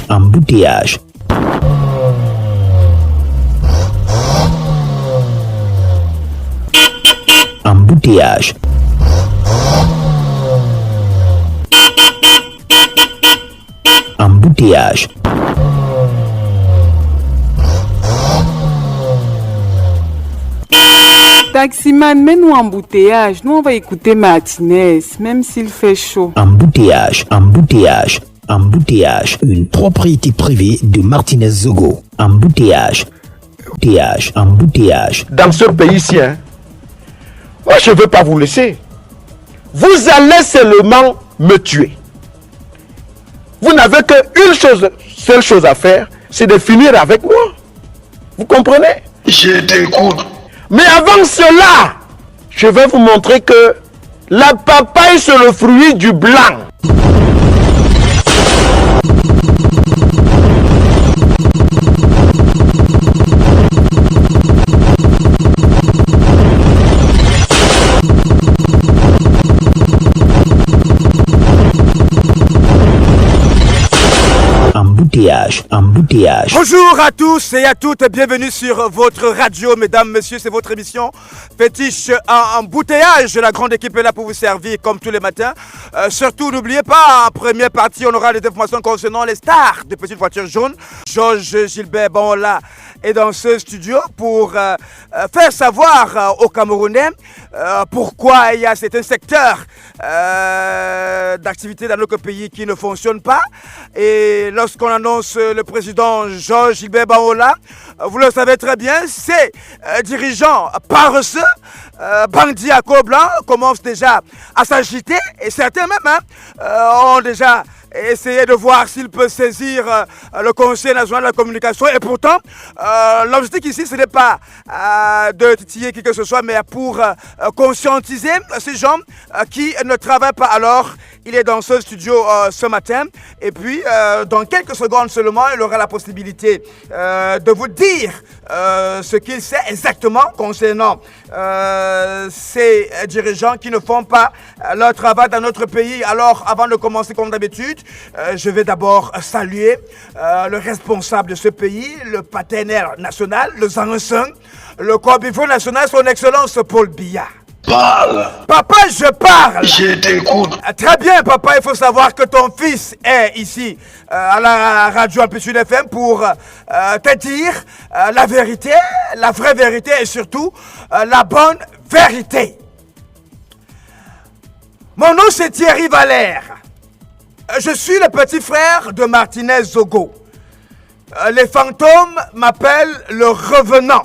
Embouteillage. Embouteillage. Embouteillage. Taximan, mets-nous en embouteillage. Nous, on va écouter Martinez, même s'il fait chaud. Embouteillage, embouteillage, embouteillage. Une propriété privée de Martinez Zogo. Embouteillage, embouteillage, embouteillage. Dans ce pays-ci, moi, je ne veux pas vous laisser. Vous allez seulement me tuer. Vous n'avez seule chose à faire, c'est de finir avec moi. Vous comprenez? Je t'écoute. Mais avant cela, je vais vous montrer que la papaye, c'est le fruit du blanc. Embouteillage, embouteillage. Bonjour à tous et à toutes, bienvenue sur votre radio, mesdames, messieurs, c'est votre émission Fétiche en embouteillage. La grande équipe est là pour vous servir comme tous les matins. Surtout, n'oubliez pas, en première partie, on aura des informations concernant les stars de petites voitures jaunes. Georges Gilbert Banla est dans ce studio pour faire savoir aux Camerounais pourquoi il y a certains secteurs d'activité dans notre pays qui ne fonctionnent pas. Et lorsqu'on annonce le président Georges Gilbert Banla, vous le savez très bien, ces dirigeants paresseux, bandits à corps blanc, commencent déjà à s'agiter et certains même ont déjà essayé de voir s'ils peuvent saisir le Conseil national de la communication. Et pourtant, l'objectif ici, ce n'est pas de titiller qui que ce soit, mais pour conscientiser ces gens qui ne travaillent pas. Alors, il est dans ce studio ce matin. Et puis, dans quelques secondes seulement, il aura la possibilité de vous dire ce qu'il sait exactement concernant ces dirigeants qui ne font pas leur travail dans notre pays. Alors, avant de commencer comme d'habitude, je vais d'abord saluer le responsable de ce pays, le partenaire national, le Zanson, le corbivore national, son excellence Paul Biya. Parle. Papa, je parle. Je t'écoute. Très bien, papa, il faut savoir que ton fils est ici à la radio Amplitude FM pour te dire la vérité, la vraie vérité et surtout la bonne vérité. Mon nom c'est Thierry Valère. Je suis le petit frère de Martinez Zogo. Les fantômes m'appellent le revenant.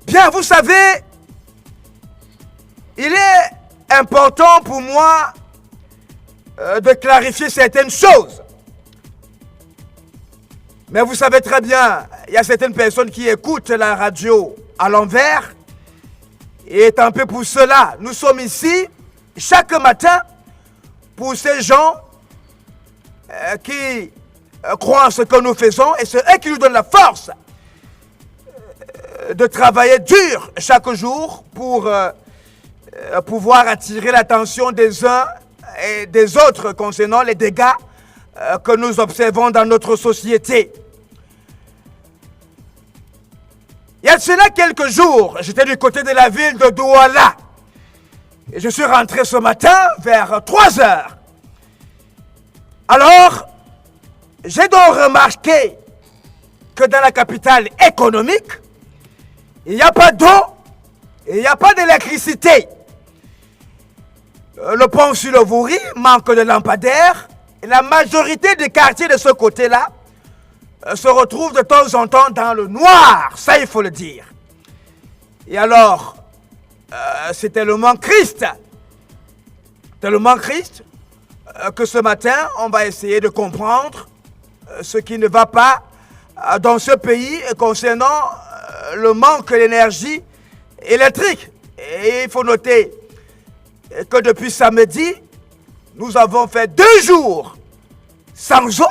Bien, vous savez, il est important pour moi de clarifier certaines choses. Mais vous savez très bien, il y a certaines personnes qui écoutent la radio à l'envers. Et tant pis pour cela, nous sommes ici chaque matin pour ces gens qui croient en ce que nous faisons et c'est eux qui nous donnent la force de travailler dur chaque jour pour pouvoir attirer l'attention des uns et des autres concernant les dégâts que nous observons dans notre société. Il y a de cela quelques jours, j'étais du côté de la ville de Douala. Et je suis rentré ce matin vers 3 heures. Alors, j'ai donc remarqué que dans la capitale économique, il n'y a pas d'eau, il n'y a pas d'électricité. Le pont sur le Vouri manque de lampadaires. Et la majorité des quartiers de ce côté-là se retrouvent de temps en temps dans le noir. Ça, il faut le dire. Et alors, c'est tellement triste que ce matin, on va essayer de comprendre ce qui ne va pas dans ce pays concernant le manque d'énergie électrique. Et il faut noter que depuis samedi, nous avons fait 2 jours sans eau.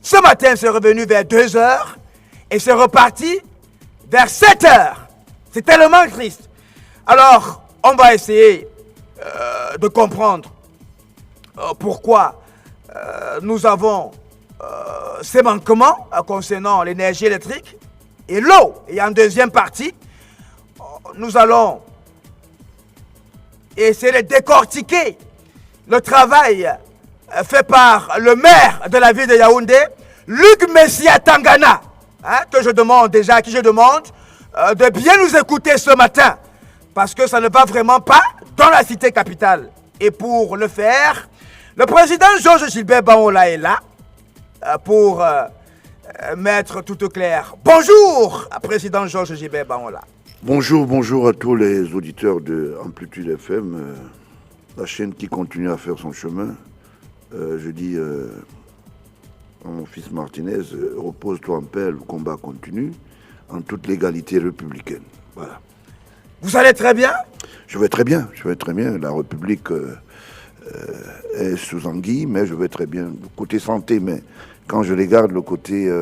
Ce matin, c'est revenu vers 2 heures et c'est reparti vers 7 heures. C'est tellement triste. Alors, on va essayer de comprendre pourquoi nous avons ces manquements concernant l'énergie électrique et l'eau. Et en deuxième partie, nous allons essayer de décortiquer le travail fait par le maire de la ville de Yaoundé, Luc Messia Tangana, que je demande déjà, à qui je demande de bien nous écouter ce matin, parce que ça ne va vraiment pas dans la cité capitale. Et pour le faire, le président Georges Gilbert Baola est là pour mettre tout au clair. Bonjour, président Georges Gilbert Baola. Bonjour à tous les auditeurs de Amplitude FM, la chaîne qui continue à faire son chemin. Je dis à mon fils Martinez, repose-toi en paix, le combat continue, en toute légalité républicaine. Voilà. Vous allez très bien? Je vais très bien. La République est sous anguille, mais je vais très bien. Côté santé, mais quand je regarde le côté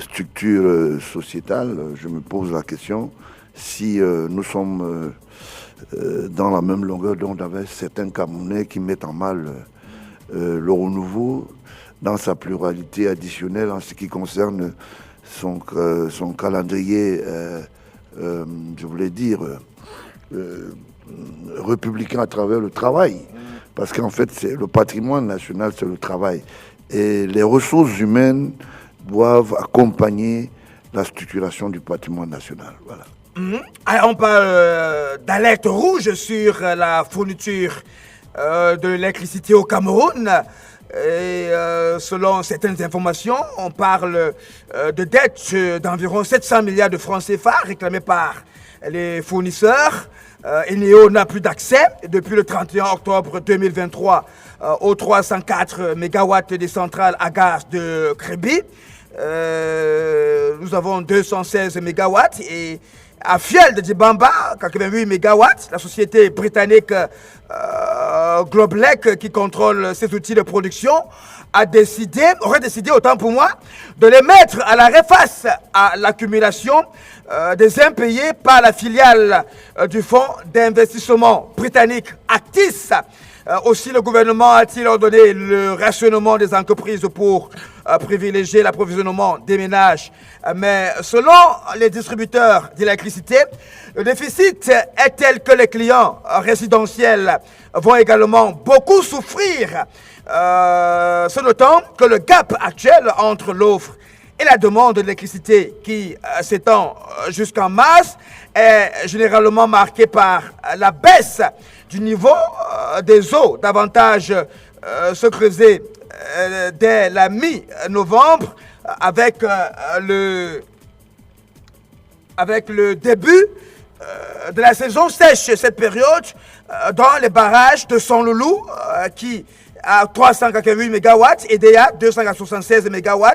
structure sociétale, je me pose la question si nous sommes dans la même longueur d'onde avec certains Camerounais qui mettent en mal le renouveau dans sa pluralité additionnelle en ce qui concerne son calendrier, je voulais dire, républicain à travers le travail. Parce qu'en fait, c'est le patrimoine national, c'est le travail. Et les ressources humaines doivent accompagner la structuration du patrimoine national. Voilà. Alors, on parle d'alerte rouge sur la fourniture de l'électricité au Cameroun. Et selon certaines informations, on parle de dettes d'environ 700 milliards de francs CFA réclamées par les fournisseurs. Eneo n'a plus d'accès depuis le 31 octobre 2023 aux 304 MW des centrales à gaz de Crébi. Nous avons 216 MW et à Fiel de Djibamba, 88 MW, la société britannique Globelec qui contrôle ces outils de production aurait décidé, autant pour moi, de les mettre à l'arrêt face à l'accumulation des impayés par la filiale du fonds d'investissement britannique Actis. Aussi, le gouvernement a-t-il ordonné le rationnement des entreprises pour privilégier l'approvisionnement des ménages. Mais selon les distributeurs d'électricité, le déficit est tel que les clients résidentiels vont également beaucoup souffrir. Ce notant que le gap actuel entre l'offre et la demande d'électricité qui s'étend jusqu'en mars est généralement marqué par la baisse du niveau des eaux, davantage se creuser dès la mi-novembre avec le début de la saison sèche. Cette période, dans les barrages de Son Loulou, qui a 388 MW, EDA 276 MW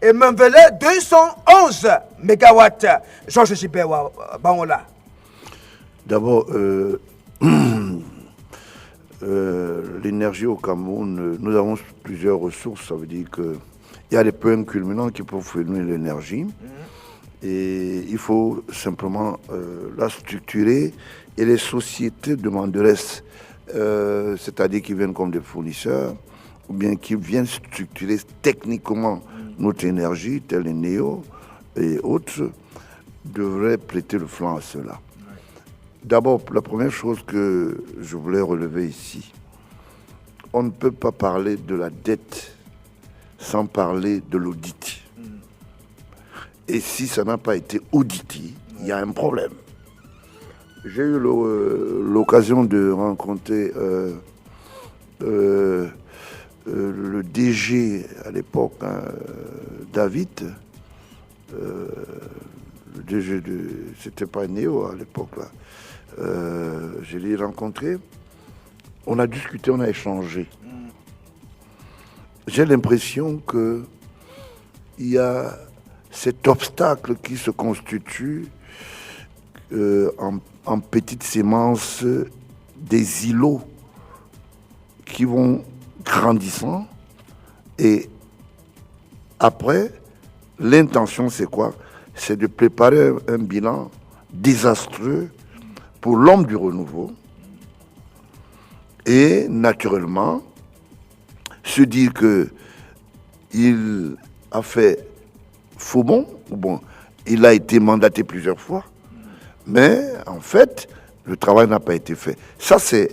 et Memvelé 211 MW. Georges Gilbert Baola. D'abord, l'énergie au Cameroun, nous avons plusieurs ressources. Ça veut dire qu'il y a des points culminants qui peuvent fournir l'énergie. Et il faut simplement la structurer. Et les sociétés demanderesses, c'est-à-dire qui viennent comme des fournisseurs, ou bien qui viennent structurer techniquement notre énergie, telle les Néo et autres, devraient prêter le flanc à cela. D'abord, la première chose que je voulais relever ici, on ne peut pas parler de la dette sans parler de l'audit. Et si ça n'a pas été audité, il y a un problème. J'ai eu l'occasion de rencontrer le DG à l'époque, David. Le DG c'était pas Néo à l'époque là. Je l'ai rencontré. On a discuté, on a échangé. J'ai l'impression que il y a cet obstacle qui se constitue en petites sémences des îlots qui vont grandissant et après l'intention c'est quoi? C'est de préparer un bilan désastreux pour l'homme du renouveau et naturellement se dire que il a fait faux bon, ou bon, il a été mandaté plusieurs fois, mais en fait, le travail n'a pas été fait. Ça, c'est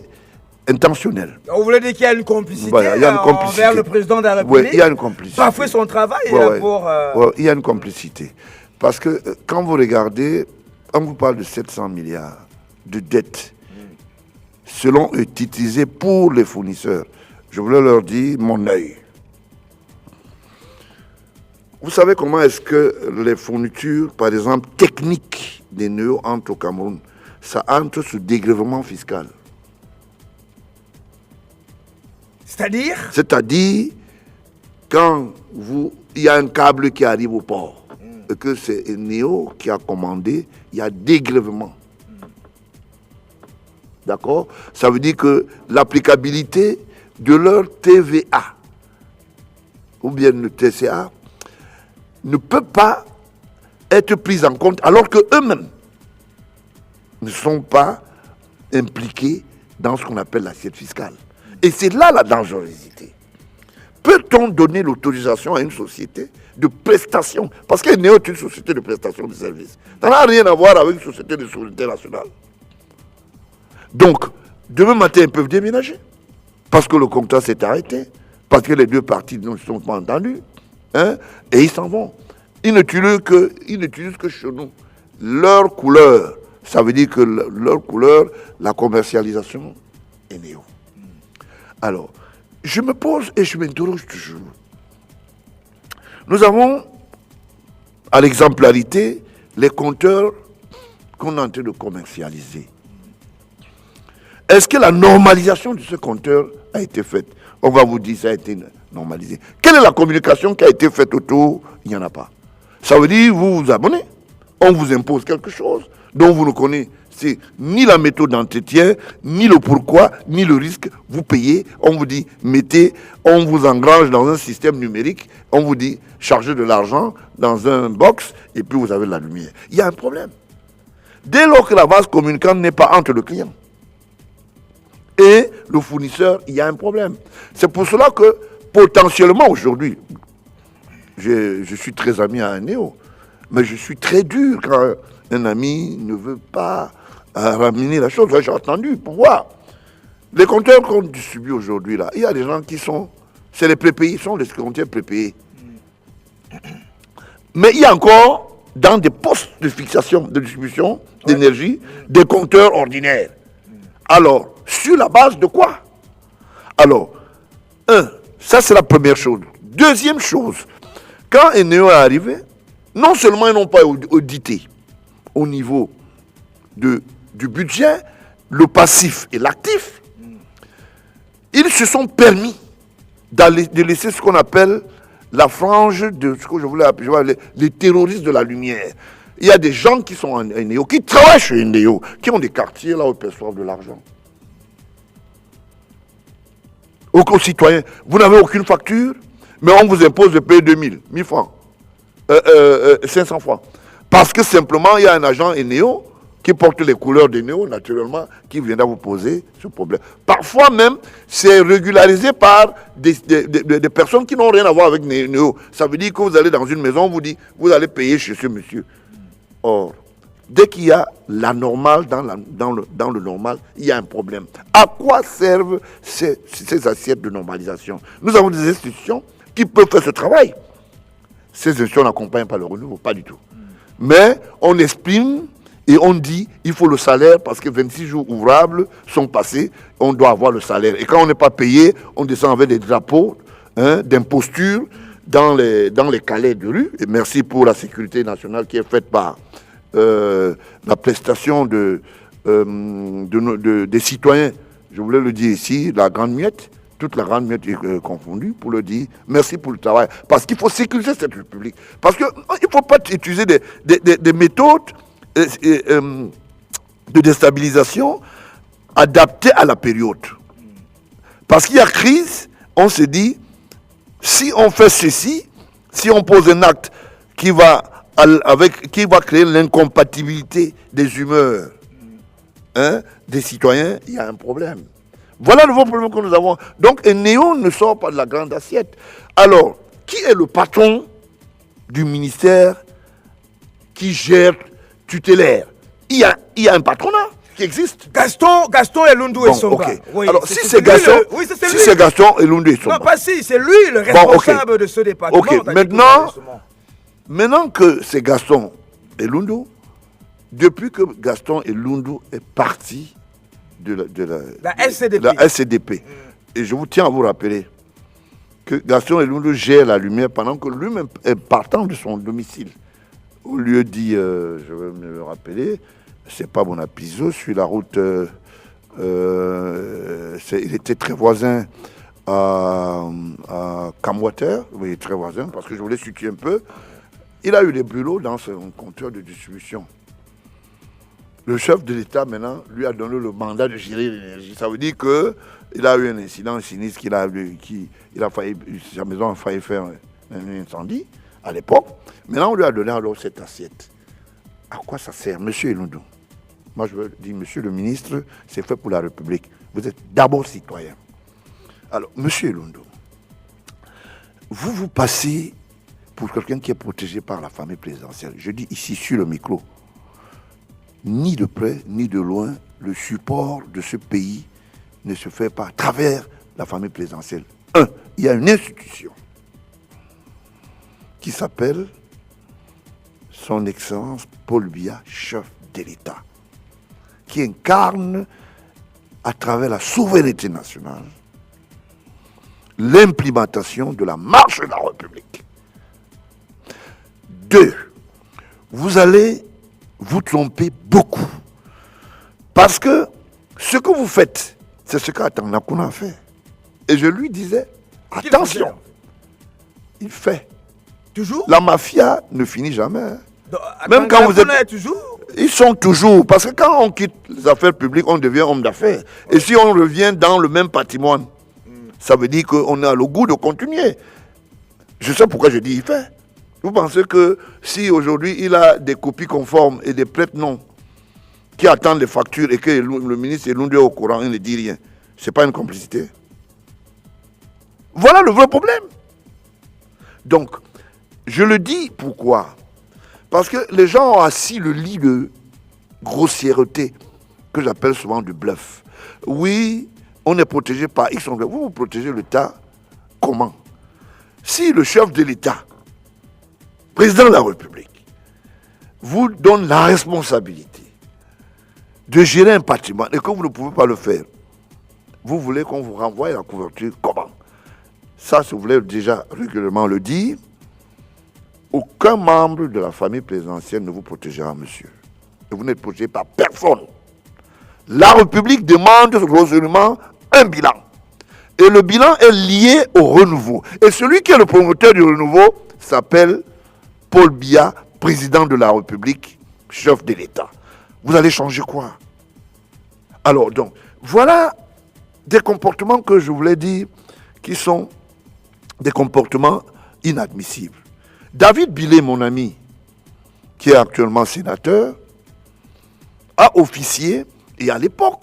intentionnel. Vous voulez dire qu'il y a une complicité, Voilà, il y a une complicité envers le président de la République? Oui, il y a une complicité. Bafouer son travail pour... Ouais, il y a une complicité. Parce que quand vous regardez, on vous parle de 700 milliards de dettes, selon eux, utilisées pour les fournisseurs. Je voulais leur dire mon œil. Vous savez comment est-ce que les fournitures, par exemple, techniques des NEO entrent au Cameroun? Ça entre sous dégrèvement fiscal. C'est-à-dire? C'est-à-dire, quand il y a un câble qui arrive au port, et que c'est NEO qui a commandé, il y a dégrèvement. D'accord? Ça veut dire que l'applicabilité de leur TVA, ou bien le TCA, ne peut pas être prise en compte, alors qu'eux-mêmes ne sont pas impliqués dans ce qu'on appelle l'assiette fiscale. Et c'est là la dangerosité. Peut-on donner l'autorisation à une société de prestation? Parce que NEO est une société de prestation de services. Ça n'a rien à voir avec une société de souveraineté nationale. Donc, demain matin, ils peuvent déménager. Parce que le contrat s'est arrêté. Parce que les deux parties ne sont pas entendues. Hein, et ils s'en vont. Ils n'utilisent que chez nous leur couleur. Ça veut dire que leur couleur, la commercialisation est NEO. Alors, je me pose et je m'interroge toujours. Nous avons, à l'exemplarité, les compteurs qu'on est en train de commercialiser. Est-ce que la normalisation de ce compteur a été faite? On va vous dire que ça a été normalisé. Quelle est la communication qui a été faite autour? Il n'y en a pas. Ça veut dire vous vous abonnez. On vous impose quelque chose dont vous ne connaissez ni la méthode d'entretien, ni le pourquoi, ni le risque. Vous payez, on vous dit mettez, on vous engrange dans un système numérique, on vous dit chargez de l'argent dans un box et puis vous avez de la lumière. Il y a un problème. Dès lors que la base communicante n'est pas entre le client et le fournisseur, il y a un problème. C'est pour cela que potentiellement aujourd'hui, je suis très ami à un NEO, mais je suis très dur quand un ami ne veut pas ramener la chose. J'ai entendu pour voir. Les compteurs qu'on distribue aujourd'hui, là, il y a des gens qui sont, c'est les prépayés, sont les compteurs prépayés. Mais il y a encore, dans des postes de fixation, de distribution d'énergie, des compteurs ordinaires. Alors, sur la base de quoi? Alors, ça c'est la première chose. Deuxième chose, quand NEO est arrivé, non seulement ils n'ont pas audité au niveau du budget, le passif et l'actif, ils se sont permis de laisser ce qu'on appelle la frange de ce que je voulais appeler les terroristes de la lumière. Il y a des gens qui sont en NEO, qui travaillent chez NEO, qui ont des quartiers là où ils perçoivent de l'argent. Aux citoyens, vous n'avez aucune facture, mais on vous impose de payer 2000, 1000 francs, 500 francs. Parce que simplement, il y a un agent NEO qui porte les couleurs de NEO, naturellement, qui viendra vous poser ce problème. Parfois même, c'est régularisé par des personnes qui n'ont rien à voir avec NEO. Ça veut dire que vous allez dans une maison, on vous dit, vous allez payer chez ce monsieur. Or, dès qu'il y a la normale dans le normal, il y a un problème. À quoi servent ces assiettes de normalisation? Nous avons des institutions qui peuvent faire ce travail. Ces institutions n'accompagnent pas le renouveau, pas du tout. Mais on exprime et on dit il faut le salaire parce que 26 jours ouvrables sont passés, on doit avoir le salaire. Et quand on n'est pas payé, on descend avec des drapeaux d'imposture dans les calais de rue. Et merci pour la sécurité nationale qui est faite par la prestation des citoyens. Je voulais le dire ici, la grande muette, toute la grande muette est confondue pour le dire. Merci pour le travail. Parce qu'il faut sécuriser cette République. Parce qu'il ne faut pas utiliser des méthodes de déstabilisation adaptées à la période. Parce qu'il y a crise, on se dit, si on fait ceci, si on pose un acte qui va créer l'incompatibilité des humeurs des citoyens, il y a un problème. Voilà le vrai problème que nous avons. Donc, un néo ne sort pas de la grande assiette. Alors, qui est le patron du ministère qui gère tutélaire? Il y a un patronat qui existe. Gaston Elundu et Songa. Okay. Oui, alors, si c'est Gaston, c'est Gaston Elundu et Songa. Non, pas si, c'est lui le responsable de ce département. Ok, maintenant que c'est Gaston Elundu, depuis que Gaston Elundu est parti de la SCDP, et je vous tiens à vous rappeler que Gaston Elundu gère la lumière pendant que lui-même est partant de son domicile. Au lieu dit, je vais me le rappeler, c'est pas Bonapiso, sur la route, il était très voisin à Camwater, oui, très voisin, parce que je voulais situer un peu. Il a eu des brûlots dans son compteur de distribution. Le chef de l'État, maintenant, lui a donné le mandat de gérer l'énergie. Ça veut dire qu'il a eu un incident sinistre, sa maison a failli faire un incendie à l'époque. Maintenant, on lui a donné alors cette assiette. À quoi ça sert, monsieur Elundu? Moi, je veux dire, monsieur le ministre, c'est fait pour la République. Vous êtes d'abord citoyen. Alors, monsieur Elundu, vous passez pour quelqu'un qui est protégé par la famille présidentielle. Je dis ici sur le micro, ni de près, ni de loin, le support de ce pays ne se fait pas à travers la famille présidentielle. Il y a une institution qui s'appelle Son Excellence Paul Biya, chef de l'État, qui incarne à travers la souveraineté nationale l'implémentation de la marche de la République. 2. Vous allez vous tromper beaucoup. Parce que ce que vous faites, c'est ce qu'Atanakuna a fait. Et je lui disais, attention, il fait. Toujours? La mafia ne finit jamais. Donc, même quand vous êtes... toujours? Ils sont toujours. Parce que quand on quitte les affaires publiques, on devient homme d'affaires. Et si on revient dans le même patrimoine, ça veut dire qu'on a le goût de continuer. Je sais pourquoi je dis il fait. Vous pensez que si aujourd'hui il a des copies conformes et des prêtres non qui attendent les factures et que le ministre Elundu est au courant, il ne dit rien, ce n'est pas une complicité? Voilà le vrai problème. Donc, je le dis pourquoi? Parce que les gens ont assis le lit de grossièreté, que j'appelle souvent du bluff. Oui, on est protégé par X. Vous protégez l'État comment? Si le chef de l'État, président de la République, vous donne la responsabilité de gérer un patrimoine et que vous ne pouvez pas le faire, vous voulez qu'on vous renvoie à la couverture comment? Ça, si vous voulez déjà régulièrement le dire, aucun membre de la famille présidentielle ne vous protégera, monsieur. Et vous n'êtes protégé par personne. La République demande résolument un bilan. Et le bilan est lié au renouveau. Et celui qui est le promoteur du renouveau s'appelle Paul Biya, président de la République, chef de l'État. Vous allez changer quoi? Alors, donc, voilà des comportements que je voulais dire qui sont des comportements inadmissibles. David Bilé, mon ami, qui est actuellement sénateur, a officié, et à l'époque,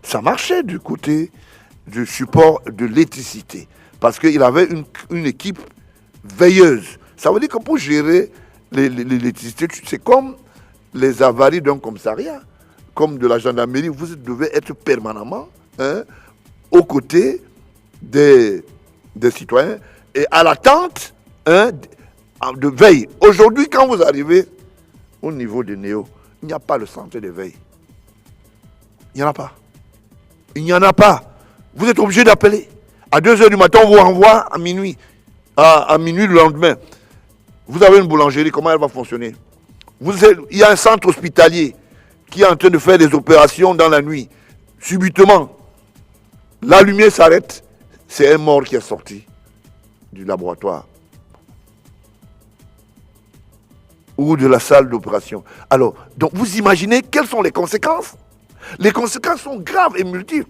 ça marchait du côté du support de l'électricité, parce qu'il avait une équipe veilleuse. Ça veut dire que pour gérer l'électricité, c'est comme les avaries d'un commissariat, comme de la gendarmerie, vous devez être permanemment aux côtés des citoyens et à l'attente de veille. Aujourd'hui, quand vous arrivez au niveau de Néo, il n'y a pas le centre de veille. Il n'y en a pas. Il n'y en a pas. Vous êtes obligé d'appeler. À 2h du matin, on vous renvoie à minuit. À minuit le lendemain. Vous avez une boulangerie, comment elle va fonctionner? Il y a un centre hospitalier qui est en train de faire des opérations dans la nuit. Subitement, la lumière s'arrête. C'est un mort qui est sorti du laboratoire ou de la salle d'opération. Alors, donc vous imaginez quelles sont les conséquences? Les conséquences sont graves et multiples.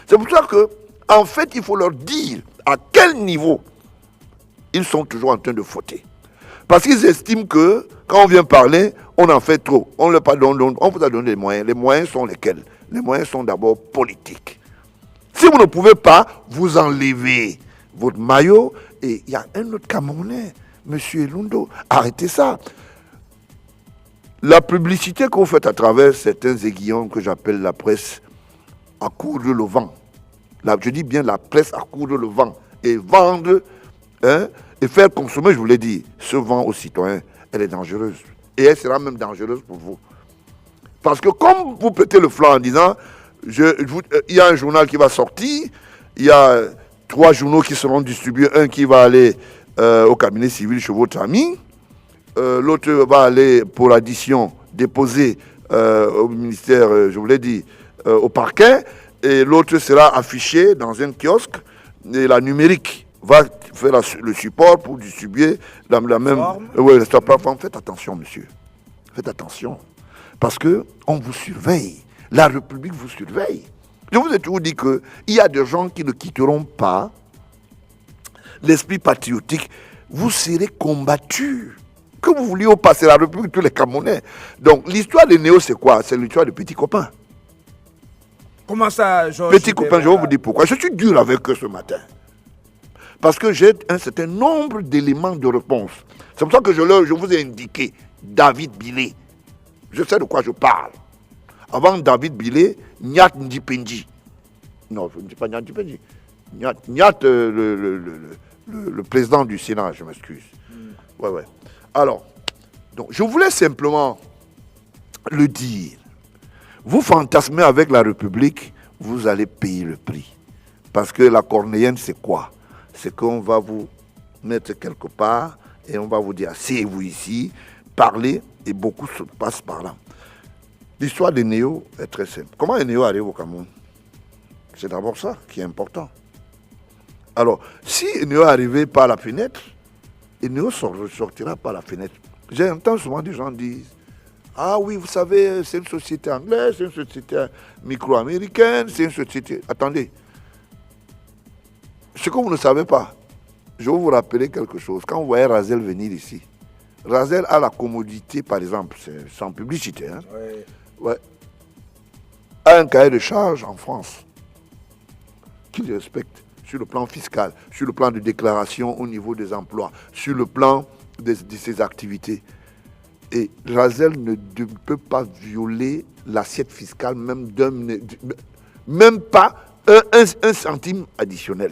C'est pour ça que, en fait, il faut leur dire à quel niveau ils sont toujours en train de fauter. Parce qu'ils estiment que, quand on vient parler, on en fait trop. On vous a donné les moyens. Les moyens sont lesquels? Les moyens sont d'abord politiques. Si vous ne pouvez pas, vous enlevez votre maillot et il y a un autre Camerounais, M. Elundo. Arrêtez ça. La publicité que vous faites à travers certains aiguillons que j'appelle la presse à coudre le vent. Je dis bien la presse à coudre le vent. Et vendre, et faire consommer, je vous l'ai dit, ce vent aux citoyens, elle est dangereuse. Et elle sera même dangereuse pour vous. Parce que comme vous pétez le flanc en disant, il y a un journal qui va sortir, il y a 3 journaux qui seront distribués, un qui va aller au cabinet civil chez votre ami, l'autre va aller pour l'addition déposer au ministère, je vous l'ai dit, au parquet, et l'autre sera affiché dans un kiosque, et la numérique va faire le support pour distribuer la même... Oui, la plateforme. Faites attention, monsieur. Faites attention. Parce qu'on vous surveille. La République vous surveille. Je vous ai toujours dit qu'il y a des gens qui ne quitteront pas l'esprit patriotique. Vous serez combattus. Que vous vouliez ou pas, c'est la République de tous les Camerounais. Donc, l'histoire des néos, c'est quoi? C'est l'histoire de petits copains. Comment ça, Georges? Petits copains, je vais vous dire pourquoi. Je suis dur avec eux ce matin. Parce que j'ai un certain nombre d'éléments de réponse. C'est pour ça que je vous ai indiqué David Bilé. Je sais de quoi je parle. Avant David Bilé, Nyat Ndipendi. Non, je ne dis pas Nyat Ndipendi. Nyat, le président du Sénat, je m'excuse. Ouais. Alors, donc, je voulais simplement le dire. Vous fantasmez avec la République, vous allez payer le prix. Parce que la cornéenne, c'est quoi? C'est qu'on va vous mettre quelque part et on va vous dire, asseyez-vous ici, parlez, et beaucoup se passe par là. L'histoire des néos est très simple. Comment un néo arrive au Cameroun? C'est d'abord ça qui est important. Alors, si un néo est arrivé par la fenêtre, un néo sortira par la fenêtre. J'entends souvent des gens dire, ah oui, vous savez, c'est une société anglaise, c'est une société micro-américaine, c'est une société... Attendez. Ce que vous ne savez pas, je vais vous rappeler quelque chose. Quand vous voyez Razel venir ici, Razel a la commodité, par exemple, c'est sans publicité, hein, ouais, a un cahier de charges en France qu'il respecte sur le plan fiscal, sur le plan de déclaration au niveau des emplois, sur le plan de ses activités. Et Razel ne peut pas violer l'assiette fiscale, même pas un centime additionnel.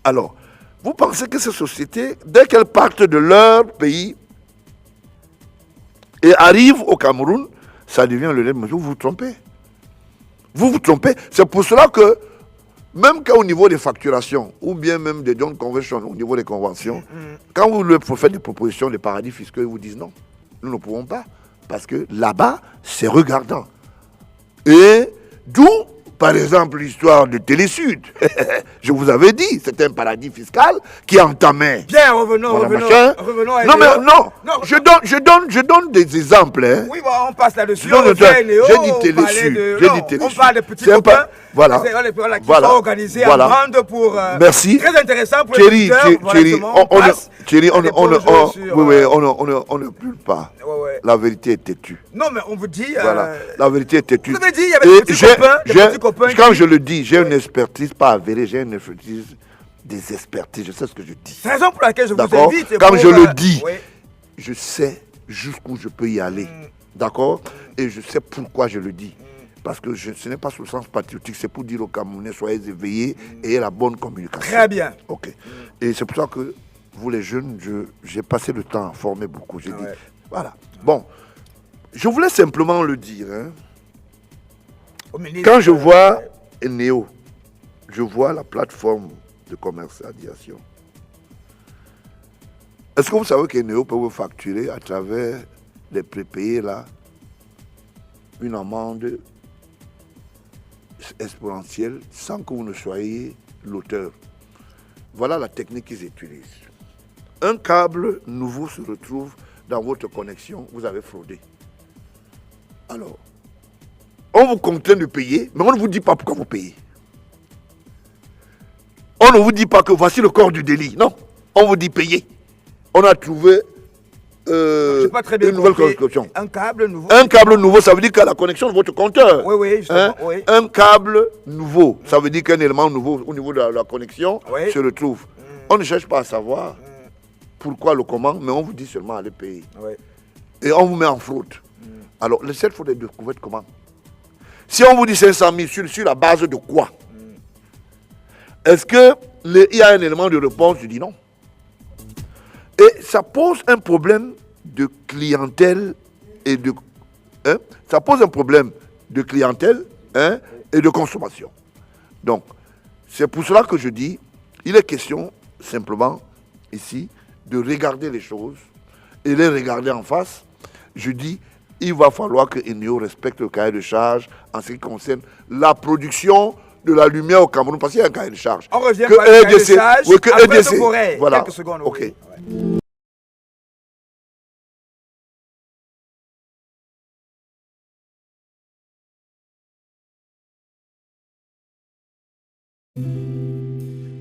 Alors, vous pensez que ces sociétés, dès qu'elles partent de leur pays et arrivent au Cameroun, ça devient le lait de vous vous trompez. Vous vous trompez. C'est pour cela que, même qu'au niveau des facturations, ou bien même des joint conventions, au niveau des conventions, quand vous leur faites des propositions des paradis fiscaux, ils vous disent non, nous ne pouvons pas. Parce que là-bas, c'est regardant. Et d'où, par exemple, l'histoire de Télésud. Je vous avais dit, c'était un paradis fiscal qui entamait. Bien, revenons à non, mais non. Je donne des exemples. Hein. Oui, bon, on passe là-dessus. J'ai dit Télésud. On parle de petits copains. Voilà. Qui sont organisés en bande pour... Merci. Très intéressant pour les auditeurs. Thierry, on ne pue pas. La vérité est têtue. Non, mais on vous dit... Voilà, la vérité est têtue. Vous avez dit, il y avait des petits copains. Quand je le dis, j'ai une expertise, pas avérée, j'ai une expertise, des expertises. Je sais ce que je dis. C'est la raison pour laquelle je vous invite. Quand je le dis, je sais jusqu'où je peux y aller. D'accord? Et je sais pourquoi je le dis. Parce que ce n'est pas sous le sens patriotique, c'est pour dire aux Camerounais, soyez éveillés et ayez la bonne communication. Très bien. Ok. Et c'est pour ça que vous les jeunes, j'ai passé le temps à former beaucoup. J'ai dit, voilà. Bon, je voulais simplement le dire. Hein. Quand je vois Néo, je vois la plateforme de commercialisation. Est-ce que vous savez que Néo peut vous facturer à travers les prépayés là une amende exponentielle sans que vous ne soyez l'auteur? Voilà la technique qu'ils utilisent. Un câble nouveau se retrouve dans votre connexion, vous avez fraudé. Alors, on vous contraint de payer, mais on ne vous dit pas pourquoi vous payez. On ne vous dit pas que voici le corps du délit. Non, on vous dit payer. On a trouvé J'ai pas très bien une nouvelle compris. connexion. Un câble nouveau. Un câble nouveau, ça veut dire que la connexion de votre compteur. Oui, justement, oui. Un câble nouveau, ça veut dire qu'un élément nouveau au niveau de la connexion Oui. se retrouve. On ne cherche pas à savoir pourquoi le comment, mais on vous dit seulement allez payer. Oui. Et on vous met en fraude. Alors, cette fraude est découverte comment? Si on vous dit 500 000, sur la base de quoi? Est-ce qu'il y a un élément de réponse? Je dis non. Et ça pose un problème de clientèle et de... ça pose un problème de clientèle et de consommation. Donc, c'est pour cela que je dis, il est question simplement ici de regarder les choses et les regarder en face. Je dis, il va falloir que Eneo respecte le cahier de charge en ce qui concerne la production de la lumière au Cameroun, parce qu'il y a un cahier de charge. On revient que par le cahier de charge, oui, que après EDC, le forêt. voilà. Quelques secondes. Ok. Oui. Ouais.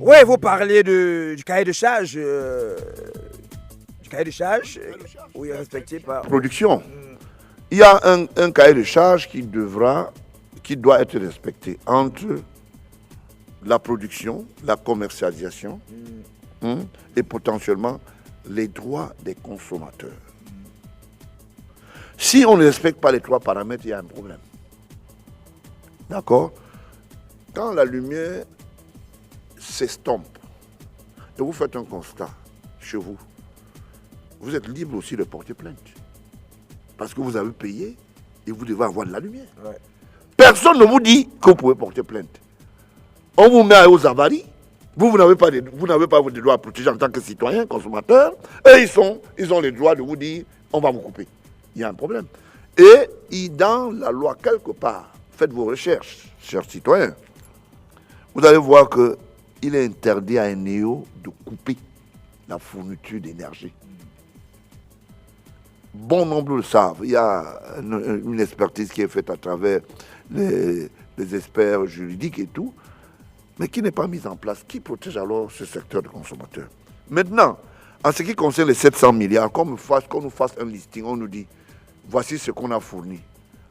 Oui, vous parlez du cahier de charge. Du cahier de charge. Oui, respecté par. Production. Il y a un cahier de charge qui doit être respecté entre la production, la commercialisation et potentiellement les droits des consommateurs. Si on ne respecte pas les trois paramètres, il y a un problème. D'accord? Quand la lumière s'estompe et vous faites un constat chez vous, vous êtes libre aussi de porter plainte. Parce que vous avez payé et vous devez avoir de la lumière. Ouais. Personne ne vous dit que vous pouvez porter plainte. On vous met aux avaries. Vous n'avez pas de droits à protéger en tant que citoyen, consommateur. Et ils ont le droit de vous dire, on va vous couper. Il y a un problème. Et dans la loi, quelque part, faites vos recherches, chers citoyens. Vous allez voir qu'il est interdit à un néo de couper la fourniture d'énergie. Bon nombre le savent. Il y a une expertise qui est faite à travers les experts juridiques et tout, mais qui n'est pas mise en place. Qui protège alors ce secteur de consommateurs? Maintenant, en ce qui concerne les 700 milliards, qu'on nous fasse un listing, on nous dit, voici ce qu'on a fourni.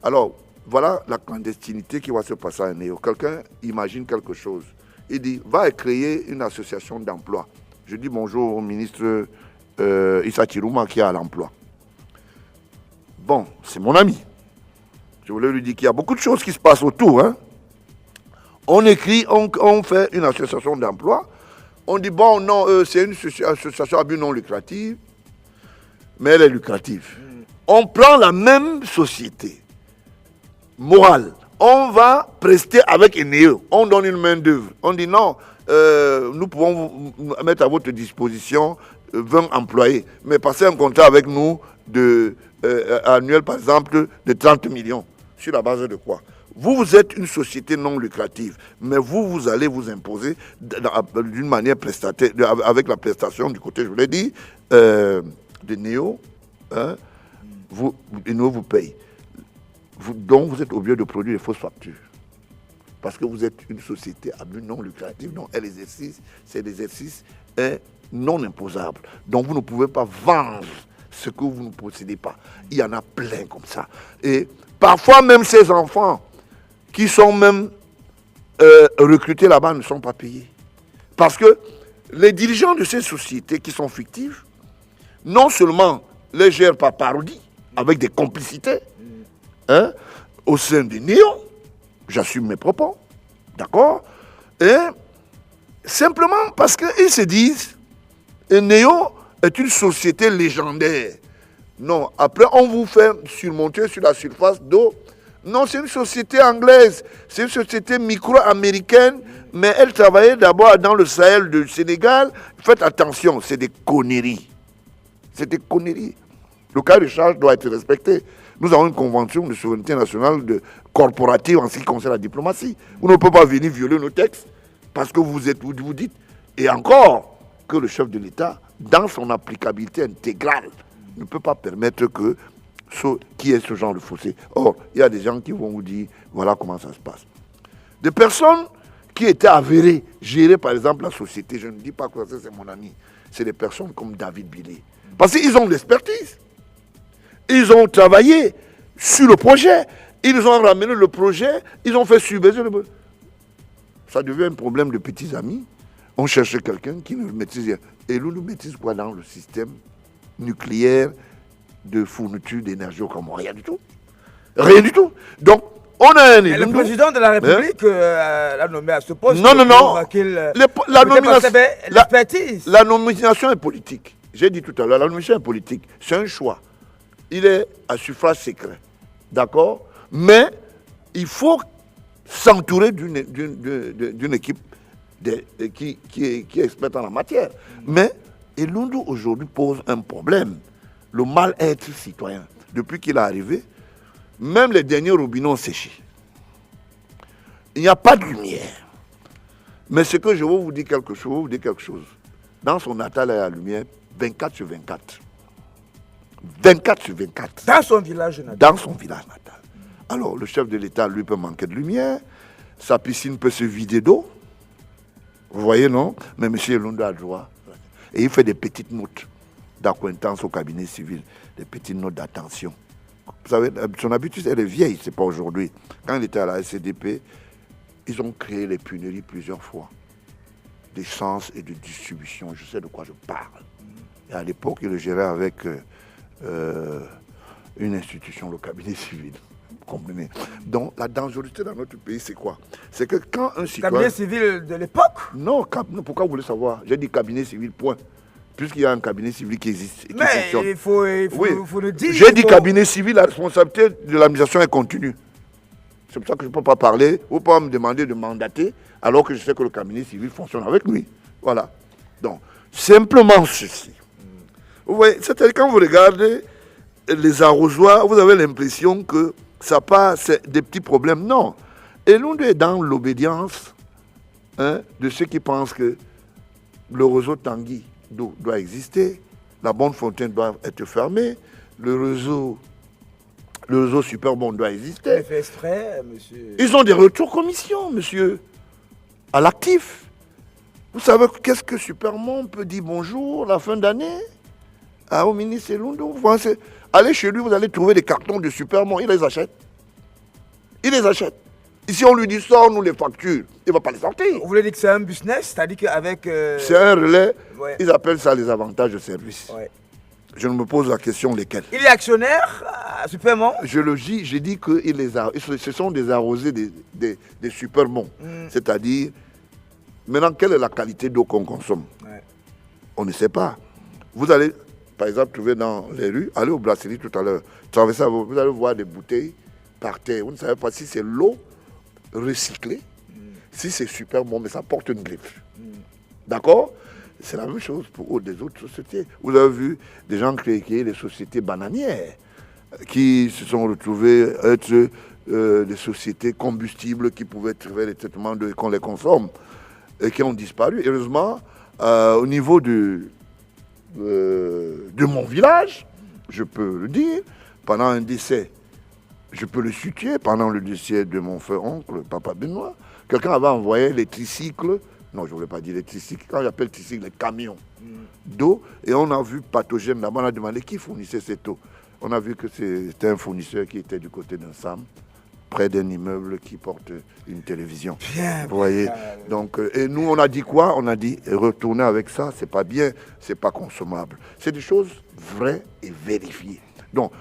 Alors, voilà la clandestinité qui va se passer à Néo. Quelqu'un imagine quelque chose. Il dit, va créer une association d'emploi. Je dis bonjour au ministre Issa Chirouma qui est à l'emploi. Bon, c'est mon ami. Je voulais lui dire qu'il y a beaucoup de choses qui se passent autour. Hein. On écrit, on fait une association d'emploi. On dit, bon, non, c'est une association à but non lucratif, mais elle est lucrative. On prend la même société morale. On va prester avec Eneo. On donne une main d'œuvre. On dit, non, nous pouvons vous mettre à votre disposition 20 employés, mais passez un contrat avec nous annuel, par exemple, de 30 millions. Sur la base de quoi? Vous êtes une société non lucrative, mais vous allez vous imposer d'une manière prestataire, avec la prestation du côté, je vous l'ai dit, de Néo, hein, Néo vous paye. Donc vous êtes obligé de produire des fausses factures. Parce que vous êtes une société à but non lucratif, donc c'est l'exercice non imposable. Donc vous ne pouvez pas vendre ce que vous ne possédez pas. Il y en a plein comme ça. Et parfois même ces enfants qui sont même recrutés là-bas ne sont pas payés. Parce que les dirigeants de ces sociétés qui sont fictives, non seulement les gèrent par parodie, avec des complicités, hein, au sein de Néo, j'assume mes propos, d'accord, et simplement parce qu'ils se disent, Néo est une société légendaire. Non, après on vous fait surmonter sur la surface d'eau. Non, c'est une société anglaise, c'est une société micro-américaine, mais elle travaillait d'abord dans le Sahel du Sénégal. Faites attention, c'est des conneries. C'est des conneries. Le cahier de charge doit être respecté. Nous avons une convention de souveraineté nationale corporative en ce qui concerne la diplomatie. Vous ne pouvez pas venir violer nos textes parce que vous dites, et encore, que le chef de l'État, dans son applicabilité intégrale, ne peut pas permettre que qui est ce genre de fossé. Or, il y a des gens qui vont vous dire, voilà comment ça se passe. Des personnes qui étaient avérées, gérer par exemple la société, je ne dis pas que c'est mon ami, c'est des personnes comme David Bilé. Parce qu'ils ont de l'expertise. Ils ont travaillé sur le projet. Ils ont ramené le projet. Ils ont fait subvenir le projet. Ça devient un problème de petits amis. On cherche quelqu'un qui nous maîtrise rien. Et nous maîtrise quoi dans le système nucléaire de fourniture d'énergie au Cameroun? Rien du tout. Rien du tout. Donc, on a un mais le président de la République l'a nommé à ce poste. Non. La nomination est politique. J'ai dit tout à l'heure, la nomination est politique. C'est un choix. Il est à suffrage secret. D'accord? Mais il faut s'entourer d'une équipe qui est experte en la matière. Mais Elundu aujourd'hui pose un problème. Le mal-être citoyen. Depuis qu'il est arrivé, même les derniers robinets ont séché. Il n'y a pas de lumière. Mais ce que je veux vous dire quelque chose. Dans son natal, il y a la lumière 24 sur 24. 24 sur 24. Dans son village natal. Dans son village natal. Alors, le chef de l'État, lui, peut manquer de lumière. Sa piscine peut se vider d'eau. Vous voyez, non? Mais M. Elundu a le droit. Et il fait des petites notes d'acquaintance au cabinet civil. Des petites notes d'attention. Vous savez, son habitude, elle est vieille, c'est pas aujourd'hui. Quand il était à la SCDP, ils ont créé les punairies plusieurs fois. D'essence et de distribution. Je sais de quoi je parle. Et à l'époque, il le gérait avec une institution, le cabinet civil. Vous comprenez? Donc, la dangerosité dans notre pays, c'est quoi? C'est que quand un citoyen... Cabinet civil de l'époque? Non, pourquoi vous voulez savoir? J'ai dit cabinet civil, point. Puisqu'il y a un cabinet civil qui existe et qui fonctionne. Mais il faut le dire. J'ai dit cabinet civil, la responsabilité de l'administration est continue. C'est pour ça que je ne peux pas parler. Vous ne pouvez pas me demander de mandater alors que je sais que le cabinet civil fonctionne avec lui. Voilà. Donc, simplement ceci. Vous voyez, c'est-à-dire quand vous regardez les arrosoirs, vous avez l'impression que ça passe, c'est des petits problèmes. Non. Et l'on est dans l'obédience de ceux qui pensent que le réseau Tanguy doit exister, la bonne fontaine doit être fermée, le réseau Superbon doit exister. Fait exprès, monsieur. Ils ont des retours commission, monsieur, à l'actif. Vous savez qu'est-ce que Superbon peut dire bonjour la fin d'année au ministre Elundu? Allez chez lui, vous allez trouver des cartons de Superbon, il les achète. Ici, on lui dit, sors-nous les factures. Il ne va pas les sortir. Vous voulez dire que c'est un business? C'est-à-dire qu'avec... C'est un relais. Ouais. Ils appellent ça les avantages de service. Ouais. Je me pose la question, lesquels? Il est actionnaire, Superbon? J'ai dit que ce sont des arrosés des Superbon. C'est-à-dire, maintenant, quelle est la qualité d'eau qu'on consomme? On ne sait pas. Vous allez, par exemple, trouver dans les rues, allez au brasserie tout à l'heure, traversez, vous allez voir des bouteilles par terre. Vous ne savez pas si c'est l'eau recyclée, si c'est Superbon, mais ça porte une griffe. D'accord? C'est la même chose pour des autres sociétés. Vous avez vu des gens créer des sociétés bananières qui se sont retrouvées être des sociétés combustibles qui pouvaient trouver les traitements qu'on les consomme et qui ont disparu. Heureusement, au niveau de mon village, je peux le dire, pendant un décès, je peux le situer, pendant le décès de mon frère oncle, Papa Benoît, quelqu'un avait envoyé les tricycles, non je ne voulais pas dire les tricycles, quand j'appelle tricycles, les camions d'eau, et on a vu pathogène là-bas, on a demandé qui fournissait cette eau. On a vu que c'était un fournisseur qui était du côté d'un SAM, près d'un immeuble qui porte une télévision. Bien, vous voyez. Donc, et nous, on a dit quoi? On a dit, retourner avec ça, c'est pas bien, c'est pas consommable. C'est des choses vraies et vérifiées. Donc,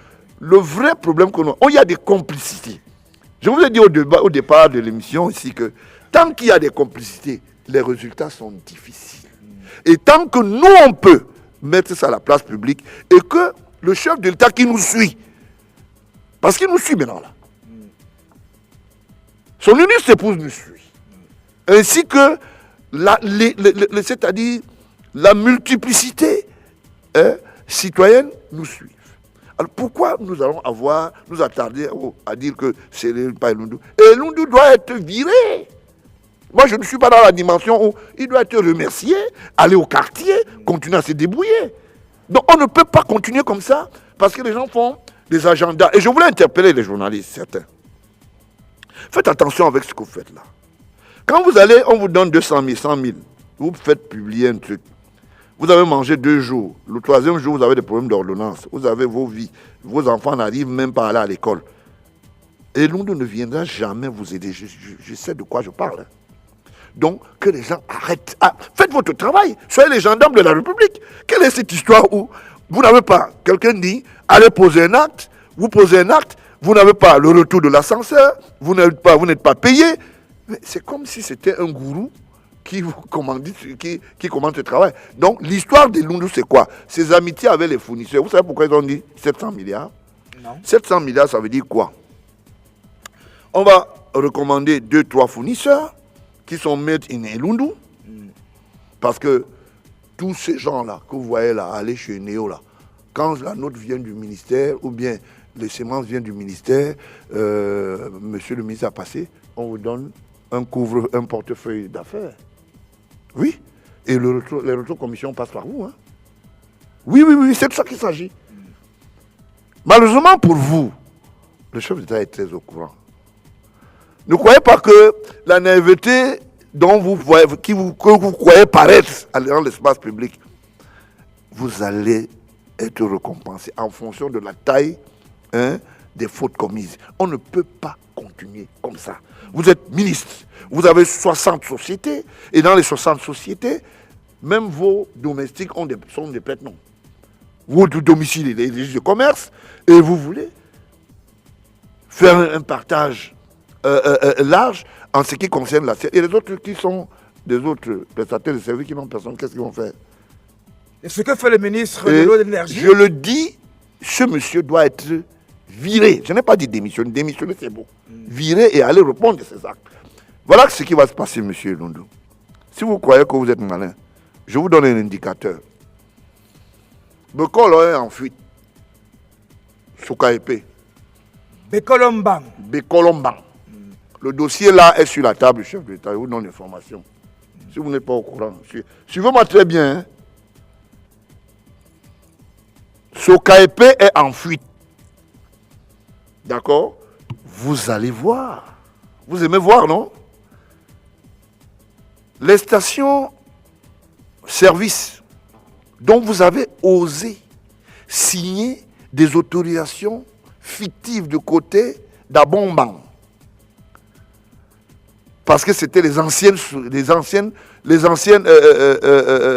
le vrai problème qu'on a, il y a des complicités. Je vous ai dit au départ de l'émission ici que tant qu'il y a des complicités, les résultats sont difficiles. Et tant que nous, on peut mettre ça à la place publique et que le chef de l'État qui nous suit, parce qu'il nous suit maintenant là, son illustre épouse nous suit, ainsi que c'est-à-dire la multiplicité citoyenne nous suit. Alors pourquoi nous allons nous attarder à dire que c'est pas Elundu? Elundu doit être viré. Moi, je ne suis pas dans la dimension où il doit être remercié, aller au quartier, continuer à se débrouiller. Donc on ne peut pas continuer comme ça parce que les gens font des agendas. Et je voulais interpeller les journalistes, certains. Faites attention avec ce que vous faites là. Quand vous allez, on vous donne 200 000, 100 000. Vous faites publier un truc. Vous avez mangé 2 jours. Le 3e jour, vous avez des problèmes d'ordonnance. Vous avez vos vies. Vos enfants n'arrivent même pas à aller à l'école. Et Lundu ne viendra jamais vous aider. Je sais de quoi je parle. Hein. Donc, que les gens arrêtent. Faites votre travail. Soyez les gendarmes de la République. Quelle est cette histoire où vous n'avez pas, quelqu'un dit, allez poser un acte, vous posez un acte, vous n'avez pas le retour de l'ascenseur, vous n'êtes pas payé. Mais c'est comme si c'était un gourou qui vous commande, qui commande ce travail. Donc, l'histoire de Lundu, c'est quoi? Ses amitiés avec les fournisseurs. Vous savez pourquoi ils ont dit 700 milliards? Non. 700 milliards, ça veut dire quoi? On va recommander 2-3 fournisseurs qui sont made in Lundu. Parce que tous ces gens-là que vous voyez là, aller chez Néo là, quand la note vient du ministère ou bien les semences viennent du ministère, monsieur le ministre a passé, on vous donne un portefeuille d'affaires. Oui. Et les retours commission passent par vous. Hein. Oui, c'est de ça qu'il s'agit. Malheureusement pour vous, le chef d'État est très au courant. Ne croyez pas que la naïveté dont que vous croyez paraître dans l'espace public, vous allez être récompensé en fonction de la taille des fautes commises. On ne peut pas continuer comme ça. Vous êtes ministre, vous avez 60 sociétés, et dans les 60 sociétés, même vos domestiques sont des prête-noms. Votre domicile est des registres de commerce, et vous voulez faire un partage large en ce qui concerne la... Et les autres qui sont des autres prestataires de services qui n'ont personne, qu'est-ce qu'ils vont faire? Et ce que fait le ministre de l'eau et de l'énergie? Je le dis, ce monsieur doit être viré. Je n'ai pas dit démissionner. Démissionner, c'est beau. Virer et aller répondre de ses actes. Voilà ce qui va se passer, monsieur Lundu. Si vous croyez que vous êtes malin, je vous donne un indicateur. Bekolo est en fuite. Soukaépé. Bekolombang. Bekolombang. Le dossier là est sur la table, chef d'État. Je vous donne l'information. Si vous n'êtes pas au courant. Suivez-moi très bien. Hein. Soukaépé est en fuite. D'accord? Vous allez voir. Vous aimez voir, non? Les stations-service dont vous avez osé signer des autorisations fictives de côté d'Abomban. Parce que c'était les anciennes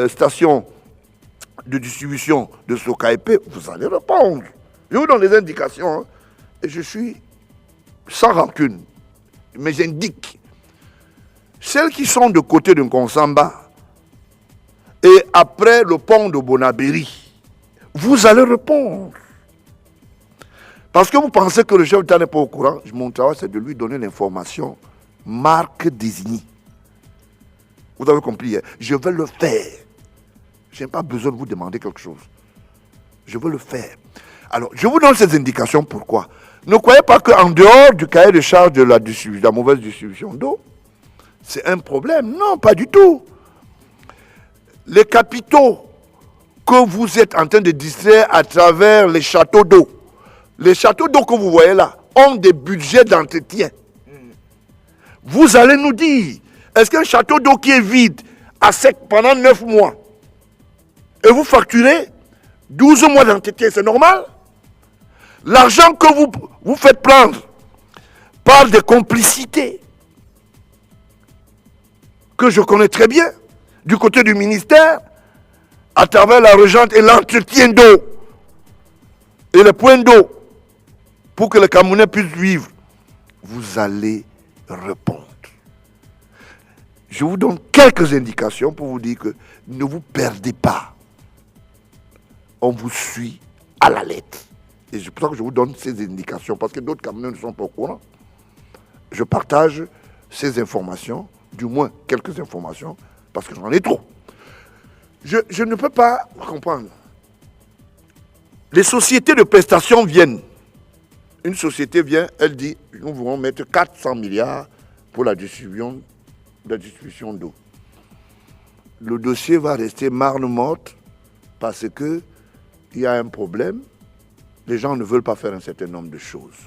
stations de distribution de Soukaépé, vous allez répondre. Je vous donne des indications. Hein, et je suis sans rancune. Mais j'indique. Celles qui sont de côté de Nkonsamba et après le pont de Bonabéry, vous allez répondre. Parce que vous pensez que le chef d'État n'est pas au courant. Mon travail, c'est de lui donner l'information. Marque désignée. Vous avez compris, hein? Je vais le faire. Je n'ai pas besoin de vous demander quelque chose. Je veux le faire. Alors, je vous donne ces indications. Pourquoi? Ne croyez pas qu'en dehors du cahier de charge de la mauvaise distribution d'eau, c'est un problème. Non, pas du tout. Les capitaux que vous êtes en train de distraire à travers les châteaux d'eau, les châteaux d'eau que vous voyez là, ont des budgets d'entretien. Vous allez nous dire, est-ce qu'un château d'eau qui est vide, à sec pendant 9 mois, et vous facturez 12 mois d'entretien, c'est normal? L'argent que vous faites prendre par des complicités, que je connais très bien, du côté du ministère, à travers la régente et l'entretien d'eau, et les points d'eau, pour que les Camerounais puissent vivre, vous allez répondre. Je vous donne quelques indications pour vous dire que ne vous perdez pas. On vous suit à la lettre. Et c'est pour ça que je vous donne ces indications, parce que d'autres Camerounais ne sont pas au courant. Je partage ces informations, du moins quelques informations, parce que j'en ai trop. Je ne peux pas comprendre. Les sociétés de prestations viennent. Une société vient, elle dit, nous voulons mettre 400 milliards pour la distribution d'eau. Le dossier va rester marne morte parce qu'il y a un problème. Les gens ne veulent pas faire un certain nombre de choses.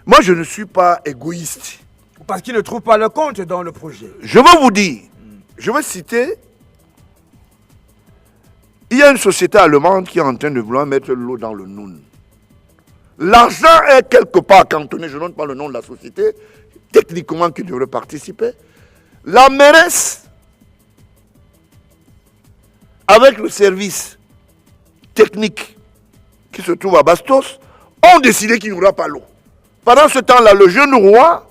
Moi, je ne suis pas égoïste. Parce qu'ils ne trouvent pas le compte dans le projet. Je vais vous dire, je vais citer Il y a une société allemande qui est en train de vouloir mettre l'eau dans le Noun. L'argent est quelque part cantonné, je ne donne pas le nom de la société, techniquement qui devrait participer. La mairesse, avec le service technique qui se trouve à Bastos, ont décidé qu'il n'y aura pas l'eau. Pendant ce temps-là, le jeune roi,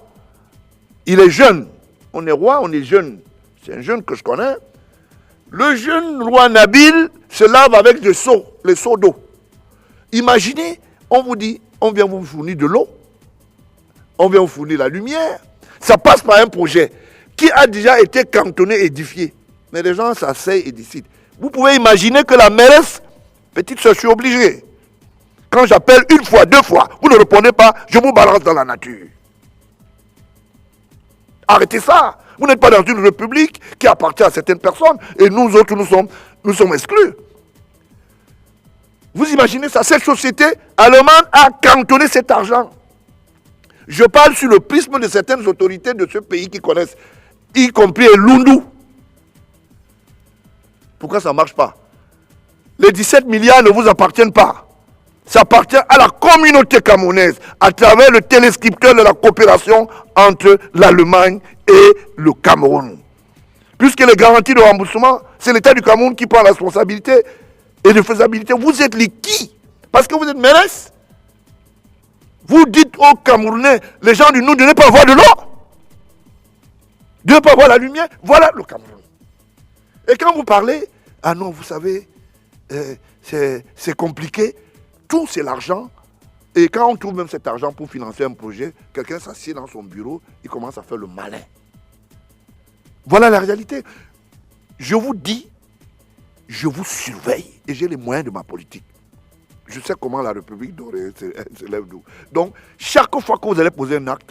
il est jeune. On est roi, on est jeune. C'est un jeune que je connais. Le jeune roi Nabil se lave avec des seaux, les seaux d'eau. Imaginez, on vous dit, on vient vous fournir de l'eau, on vient vous fournir la lumière. Ça passe par un projet qui a déjà été cantonné, édifié. Mais les gens s'asseyent et décident. Vous pouvez imaginer que la mairesse, petite soeur, je suis obligé. Quand j'appelle une fois, deux fois, vous ne répondez pas, je vous balance dans la nature. Arrêtez ça. Vous n'êtes pas dans une république qui appartient à certaines personnes et nous autres, nous sommes exclus. Vous imaginez ça? Cette société allemande a cantonné cet argent. Je parle sur le prisme de certaines autorités de ce pays qui connaissent, y compris Lundu. Pourquoi ça ne marche pas? Les 17 milliards ne vous appartiennent pas. Ça appartient à la communauté camerounaise à travers le téléscripteur de la coopération entre l'Allemagne et le Cameroun. Puisque les garanties de remboursement, c'est l'État du Cameroun qui prend la responsabilité et de faisabilité. Vous êtes les qui? Parce que vous êtes mairesse. Vous dites aux Camerounais, les gens du Nord, de ne pas avoir de l'eau, de ne pas avoir la lumière. Voilà le Cameroun. Et quand vous parlez, ah non, vous savez, c'est compliqué. Tout, c'est l'argent. Et quand on trouve même cet argent pour financer un projet, quelqu'un s'assied dans son bureau, il commence à faire le malin. Voilà la réalité. Je vous dis, je vous surveille et j'ai les moyens de ma politique. Je sais comment la République dorée se lève d'où. Donc, chaque fois que vous allez poser un acte,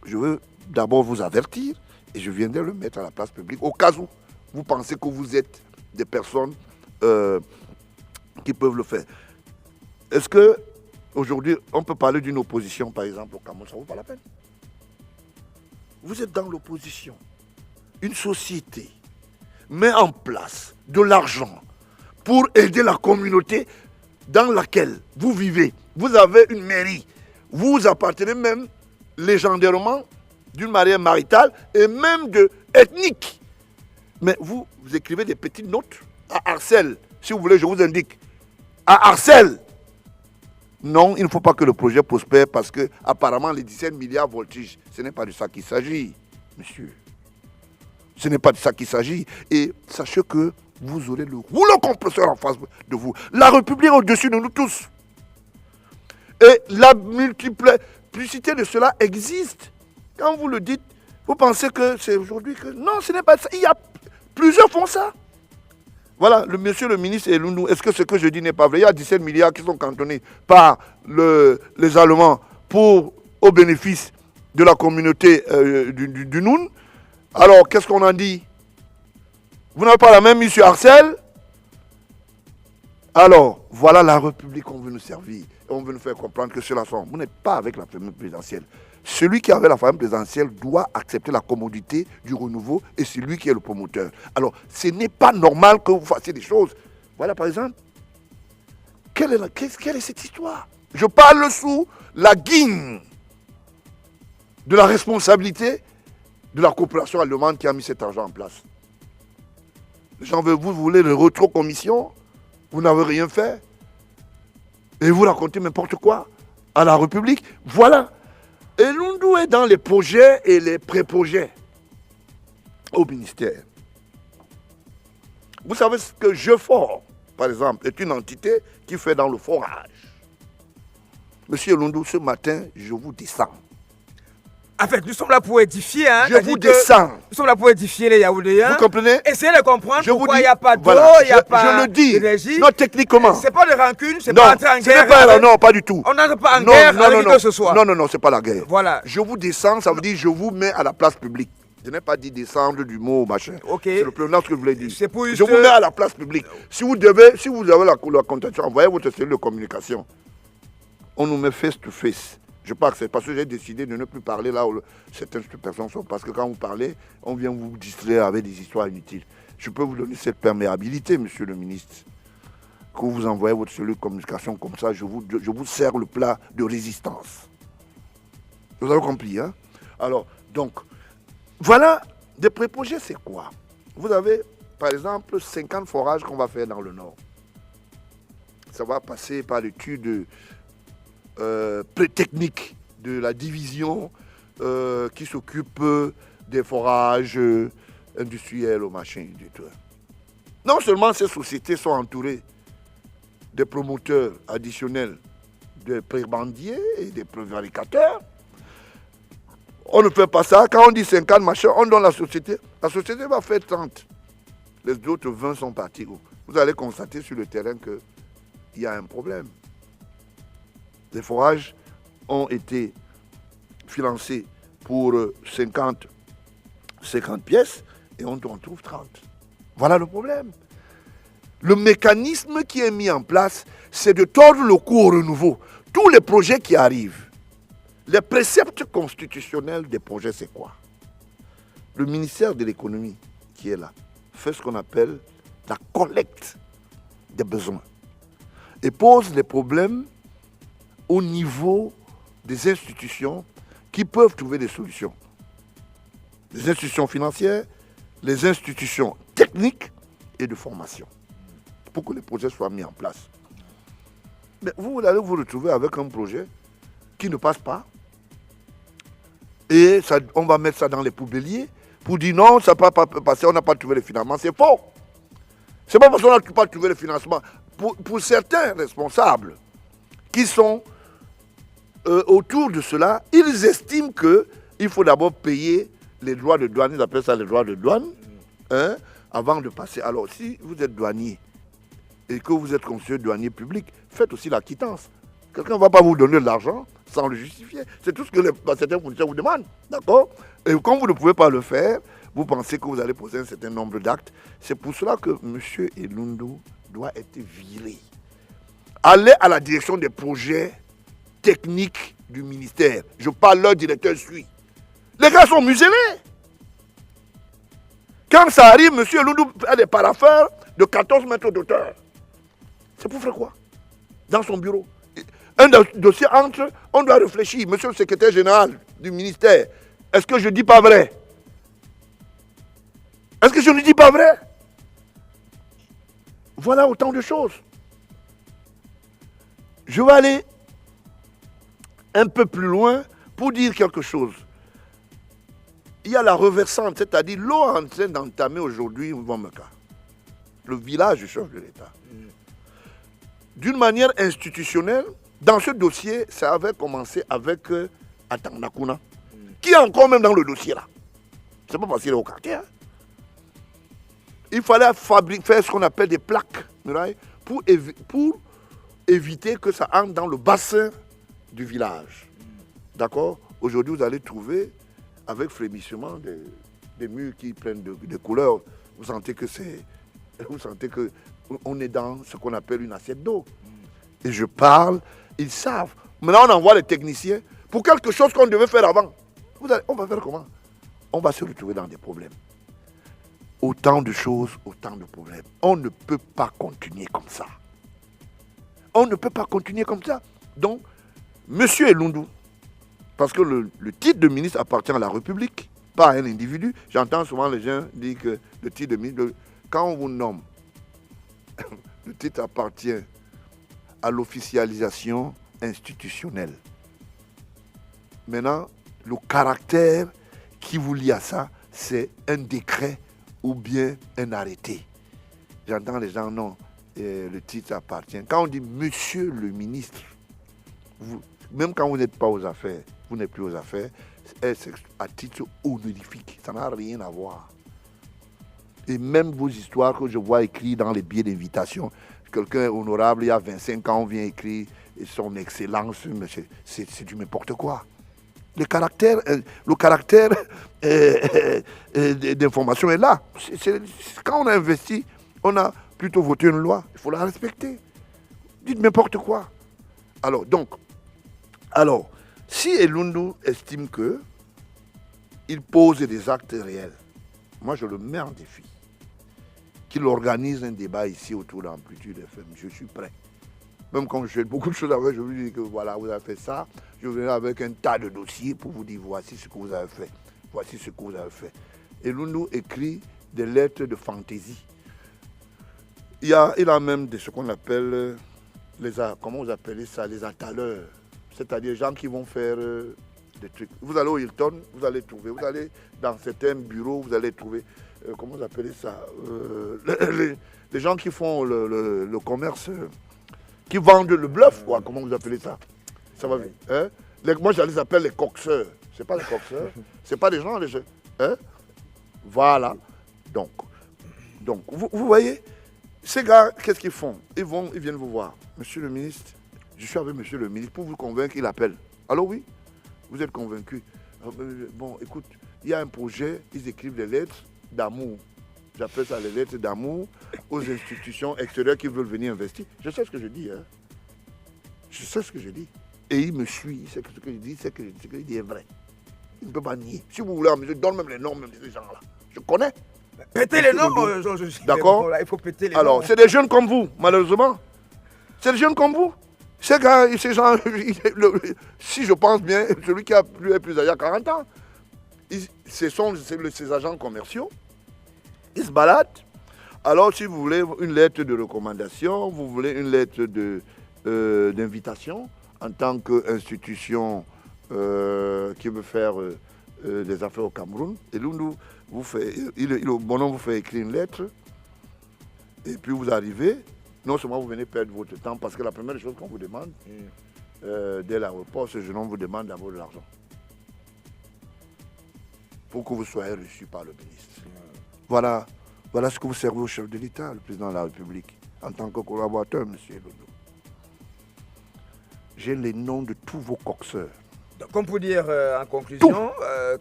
je veux d'abord vous avertir et je viendrai le mettre à la place publique. Au cas où vous pensez que vous êtes des personnes qui peuvent le faire. Est-ce qu'aujourd'hui, on peut parler d'une opposition, par exemple, au Cameroun? Ça ne vaut pas la peine. Vous êtes dans l'opposition. Une société met en place de l'argent pour aider la communauté dans laquelle vous vivez. Vous avez une mairie. Vous appartenez même légendairement d'une manière maritale et même ethnique. Mais vous écrivez des petites notes à Arcel. Si vous voulez, je vous indique. À Arcel. Non, il ne faut pas que le projet prospère parce que apparemment les 17 milliards voltige, ce n'est pas de ça qu'il s'agit, monsieur. Ce n'est pas de ça qu'il s'agit. Et sachez que vous aurez le rouleau compresseur en face de vous. La République est au-dessus de nous tous. Et la multiplicité de cela existe. Quand vous le dites, vous pensez que c'est aujourd'hui que... Non, ce n'est pas ça. Il y a plusieurs font ça. Voilà, monsieur le ministre et Lundu, est-ce que ce que je dis n'est pas vrai? Il y a 17 milliards qui sont cantonnés par les Allemands au bénéfice de la communauté du Noun. Alors, qu'est-ce qu'on en dit? Vous n'avez pas la même mise sur Arcel? Alors, voilà la République qu'on veut nous servir. Et on veut nous faire comprendre que cela sont. Vous n'êtes pas avec la famille présidentielle. Celui qui avait la famille présidentielle doit accepter la commodité du renouveau et c'est lui qui est le promoteur. Alors, ce n'est pas normal que vous fassiez des choses. Voilà, par exemple, quelle est cette histoire? Je parle sous la guigne de la responsabilité de la coopération allemande qui a mis cet argent en place. Les gens veulent, vous voulez le retrait commission, vous n'avez rien fait, et vous racontez n'importe quoi à la République. Voilà. Et Lundu est dans les projets et les pré-projets au ministère. Vous savez ce que Jefort, par exemple, est une entité qui fait dans le forage. Monsieur Lundu, ce matin, je vous descends. En fait, nous sommes là pour édifier. Hein, je vous descends. Nous sommes là pour édifier les Yaoundéens. Vous comprenez? Essayez de comprendre pourquoi il n'y a pas d'eau, voilà, il n'y a pas d'énergie. Non, techniquement. Ce n'est pas de rancune, ce n'est pas entrer en guerre. Non, pas du tout. On n'entre pas en guerre avec qui que ce soit. Non, ce n'est pas la guerre. Voilà. Je vous descends, ça veut dire je vous mets à la place publique. Je n'ai pas dit descendre du mot machin. Okay. C'est le prénom que je voulais dire. Je vous mets à la place publique. Si vous avez la contention, envoyez votre cellule de communication. On nous met face to face. Je pense que c'est parce que j'ai décidé de ne plus parler là où certaines personnes sont. Parce que quand vous parlez, on vient vous distraire avec des histoires inutiles. Je peux vous donner cette perméabilité, monsieur le ministre. que vous envoyez votre cellule de communication comme ça, je vous sers le plat de résistance. Vous avez compris, hein? Alors, donc, voilà, des pré-projets, c'est quoi? Vous avez, par exemple, 50 forages qu'on va faire dans le nord. Ça va passer par l'étude pré-technique de la division qui s'occupe des forages industriels au machin du tout. Non seulement ces sociétés sont entourées des promoteurs additionnels, des prébendiers et des prévaricateurs, on ne fait pas ça. Quand on dit 50 machins, on donne la société va faire 30. Les autres 20 sont partis. Vous allez constater sur le terrain qu'il y a un problème. Les forages ont été financés pour 50 pièces et on en trouve 30. Voilà le problème. Le mécanisme qui est mis en place, c'est de tordre le cou au renouveau. Tous les projets qui arrivent, les préceptes constitutionnels des projets, c'est quoi? Le ministère de l'économie qui est là fait ce qu'on appelle la collecte des besoins et pose les problèmes au niveau des institutions qui peuvent trouver des solutions. Les institutions financières, les institutions techniques et de formation pour que les projets soient mis en place. Mais vous allez vous retrouver avec un projet qui ne passe pas et ça, on va mettre ça dans les poubelliers pour dire non, ça ne peut pas passer, on n'a pas trouvé le financement. C'est faux. C'est pas parce qu'on n'a pas trouvé le financement. Pour certains responsables qui sont autour de cela, ils estiment qu'il faut d'abord payer les droits de douane, ils appellent ça les droits de douane, hein, avant de passer. Alors, si vous êtes douanier et que vous êtes conseiller douanier public, faites aussi la quittance. Quelqu'un ne va pas vous donner de l'argent sans le justifier. C'est tout ce que certains fournisseurs vous demandent. D'accord? Et quand vous ne pouvez pas le faire, vous pensez que vous allez poser un certain nombre d'actes. C'est pour cela que M. Elundu doit être viré. Allez à la direction des projets techniques du ministère. Je parle, leur directeur suit. Les gars sont muselés. Quand ça arrive, M. Elundu a des parapheurs de 14 mètres d'auteur. C'est pour faire quoi? Dans son bureau. Un dossier entre, on doit réfléchir. Monsieur le secrétaire général du ministère, est-ce que je ne dis pas vrai? Est-ce que je ne dis pas vrai? Voilà autant de choses. Je vais aller un peu plus loin pour dire quelque chose. Il y a la reversante, c'est-à-dire l'eau en train d'entamer aujourd'hui Vomeka, le village du chef de l'État. D'une manière institutionnelle, dans ce dossier, ça avait commencé avec Atanakuna, qui est encore même dans le dossier là. C'est pas parce qu'il est au quartier. Hein. Il fallait faire ce qu'on appelle des plaques pour éviter que ça entre dans le bassin du village. D'accord? Aujourd'hui, vous allez trouver, avec frémissement, des murs qui prennent des couleurs. Vous sentez que on est dans ce qu'on appelle une assiette d'eau. Et je parle, ils savent. Maintenant, on envoie les techniciens pour quelque chose qu'on devait faire avant. On va faire comment? On va se retrouver dans des problèmes. Autant de choses, autant de problèmes. On ne peut pas continuer comme ça. On ne peut pas continuer comme ça. Donc, M. Elundu, parce que le titre de ministre appartient à la République, pas à un individu. J'entends souvent les gens dire que le titre de ministre, quand on vous nomme, le titre appartient à l'officialisation institutionnelle. Maintenant, le caractère qui vous lie à ça, c'est un décret ou bien un arrêté. J'entends les gens, non, le titre appartient. Quand on dit monsieur le ministre, même quand vous n'êtes pas aux affaires, vous n'êtes plus aux affaires, c'est à titre honorifique. Ça n'a rien à voir. Et même vos histoires que je vois écrites dans les billets d'invitation, quelqu'un honorable, il y a 25 ans, on vient écrire son excellence, c'est du n'importe quoi. Le caractère d'information est là. Quand on a investi, on a plutôt voté une loi, il faut la respecter. Dites n'importe quoi. Alors, si Elundu estime qu'il pose des actes réels, moi je le mets en défi. qu'il organise un débat ici autour d'Amplitude FM. Je suis prêt. Même quand j'ai beaucoup de choses à faire, je vous dis que voilà, vous avez fait ça. Je viendrai avec un tas de dossiers pour vous dire voici ce que vous avez fait. Voici ce que vous avez fait. Et Lundu écrit des lettres de fantaisie. Il a même ce qu'on appelle comment vous appelez ça, les attaleurs. C'est-à-dire les gens qui vont faire des trucs. Vous allez au Hilton, vous allez trouver. Vous allez dans certains bureaux, vous allez trouver, comment vous appelez ça, les gens qui font le commerce, qui vendent le bluff, quoi. Comment vous appelez ça? Ça va vite. Hein? Moi, je les appelle les coxeurs. C'est pas les coxeurs. C'est pas des gens, hein? Voilà. Donc vous voyez, ces gars, qu'est-ce qu'ils font? Ils viennent vous voir. Monsieur le ministre, je suis avec monsieur le ministre pour vous convaincre, il appelle. Alors oui, vous êtes convaincu. Bon, écoute, il y a un projet, ils écrivent des lettres d'amour. J'appelle ça les lettres d'amour aux institutions extérieures qui veulent venir investir. Je sais ce que je dis, hein. Je sais ce que je dis. Et il me suit, il sait que ce que je dis, ce que je dis est vrai. Il ne peut pas nier. Si vous voulez, je donne même les noms même de ces gens-là. Je connais. Pétez les noms, d'accord. Il faut péter les Alors, noms. c'est des jeunes comme vous, malheureusement. C'est des jeunes comme vous. Ces gars, ces gens, si je pense bien, celui qui est plus âgé à 40 ans, ce sont ces agents commerciaux. Ils se baladent. Alors, si vous voulez une lettre de recommandation, vous voulez une lettre d'invitation en tant qu'institution qui veut faire des affaires au Cameroun, et Lundu le bonhomme vous fait écrire une lettre, et puis vous arrivez, non seulement vous venez perdre votre temps, parce que la première chose qu'on vous demande, dès l'aéroport, ce jeune homme vous demande d'avoir de l'argent. Pour que vous soyez reçu par le ministre. Voilà ce que vous servez au chef de l'État, le président de la République, en tant que collaborateur, M. Lundu. J'ai les noms de tous vos coxeurs. Donc, on peut dire en conclusion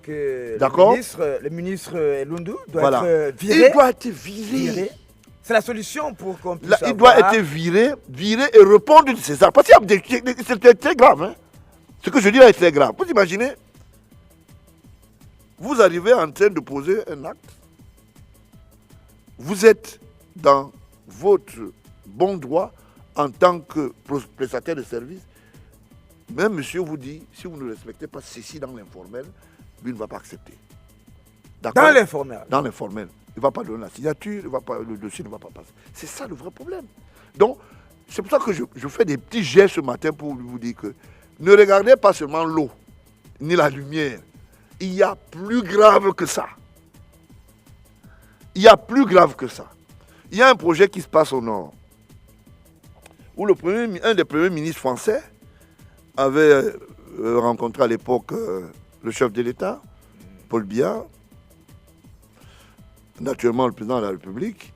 que le ministre Lundu doit être viré. Il doit être viré. C'est la solution pour qu'on puisse il doit être viré et répondre de ses actes. Parce que c'est très grave. Hein. Ce que je dis là est très grave. Vous imaginez, vous arrivez en train de poser un acte. Vous êtes dans votre bon droit en tant que prestataire de service. Même monsieur vous dit, si vous ne respectez pas ceci dans l'informel, lui ne va pas accepter. Dans l'informel? Dans l'informel. Il ne va pas donner la signature, le dossier ne va pas passer. C'est ça le vrai problème. Donc, c'est pour ça que je fais des petits gestes ce matin pour vous dire que ne regardez pas seulement l'eau, ni la lumière. Il y a plus grave que ça. Il y a plus grave que ça. Il y a un projet qui se passe au nord, où un des premiers ministres français avait rencontré à l'époque le chef de l'État, Paul Biya, naturellement le président de la République,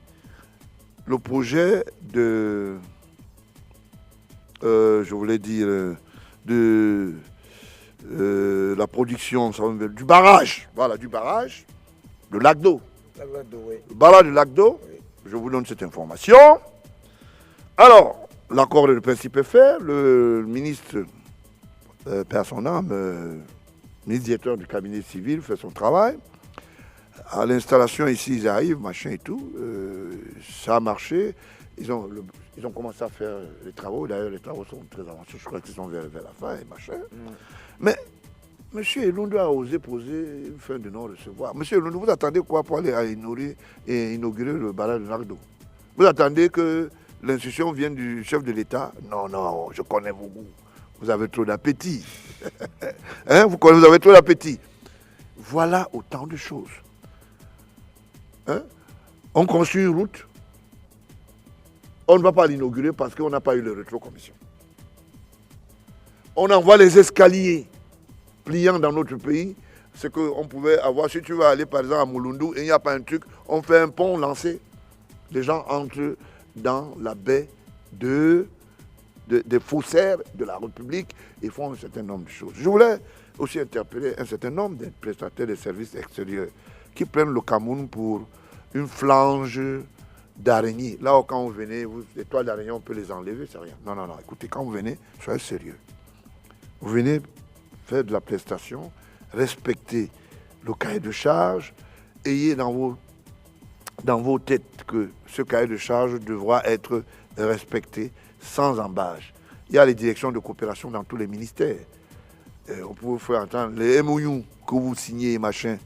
le projet de, je voulais dire, de la production du barrage, voilà, du barrage, de lac d'eau. Le barrage du lac d'eau, je vous donne cette information. Alors, l'accord de principe est fait, le ministre, perd son âme, ministre directeur du cabinet civil fait son travail. À l'installation ici, ils arrivent, machin et tout. Ça a marché. Ils ont commencé à faire les travaux. D'ailleurs, les travaux sont très avancés. Je crois qu'ils sont vers la fin et machin. Mais M. Lundu a osé poser une fin de non-recevoir. M. Lundu, vous attendez quoi pour aller inaugurer le barrage de lac d'eau? Vous attendez que l'instruction vienne du chef de l'État? Non, je connais vos goûts. Vous avez trop d'appétit. Hein? Vous avez trop d'appétit. Voilà autant de choses. Hein? On construit une route, on ne va pas l'inaugurer parce qu'on n'a pas eu le rétro-commission. On envoie les escaliers pliants dans notre pays, ce qu'on pouvait avoir. Si tu veux aller par exemple à Mulundu et il n'y a pas un truc, on fait un pont lancé. Les gens entrent dans la baie des faussaires de la République et font un certain nombre de choses. Je voulais aussi interpeller un certain nombre de prestataires de services extérieurs qui prennent le Cameroun pour une flange d'araignée. Là, quand vous venez, les toiles d'araignée, on peut les enlever, c'est rien. Non, écoutez, quand vous venez, soyez sérieux. Vous venez faire de la prestation, respectez le cahier de charge, ayez dans dans vos têtes que ce cahier de charge devra être respecté sans embâche. Il y a les directions de coopération dans tous les ministères. On peut vous faire entendre les MOU que vous signez, machin.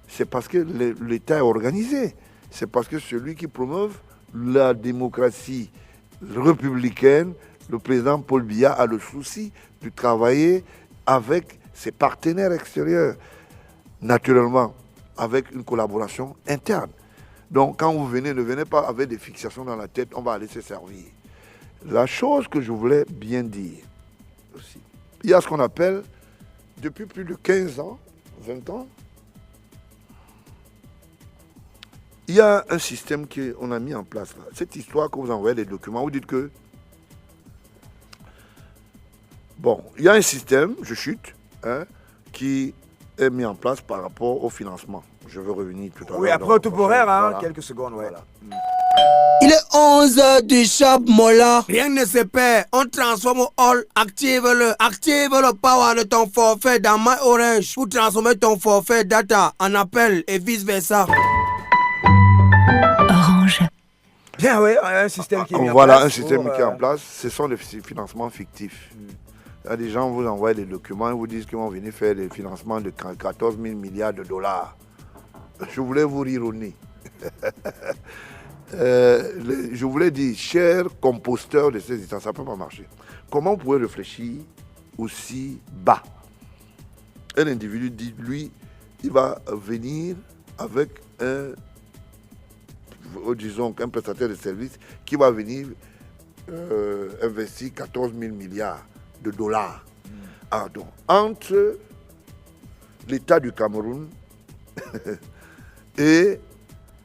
C'est parce que l'État est organisé. C'est parce que celui qui promeut la démocratie républicaine, le président Paul Biya, a le souci de travailler avec ses partenaires extérieurs, naturellement, avec une collaboration interne. Donc, quand vous venez, ne venez pas avec des fixations dans la tête, on va aller se servir. La chose que je voulais bien dire aussi, il y a ce qu'on appelle, depuis plus de 15 ans, 20 ans, il y a un système qu'on a mis en place là. Cette histoire que vous envoyez des documents, vous dites que, bon, il y a un système, je chute, qui est mis en place par rapport au financement. Je veux revenir tout à l'heure. Oui, après au top horaire, voilà. quelques secondes, ouais. Voilà. Il est 11h du shop Mola. Rien ne se perd. On transforme All. Active-le. Active le power de ton forfait dans My Orange pour transformer ton forfait data en appel et vice-versa. Orange. Bien, oui, un système qui est mis en Voilà, place. un système qui est en place. Ce sont des financements fictifs. Il y a des gens vous envoient des documents et vous disent qu'ils vont venir faire des financements de 14 000 milliards de dollars. Je voulais vous rire au nez. Je voulais dire, chers composteurs de ces histoires, ça ne peut pas marcher. Comment vous pouvez réfléchir aussi bas? Un individu dit, lui, il va venir avec disons, un prestataire de service qui va venir investir 14 000 milliards de dollars. Ah, donc, entre l'État du Cameroun et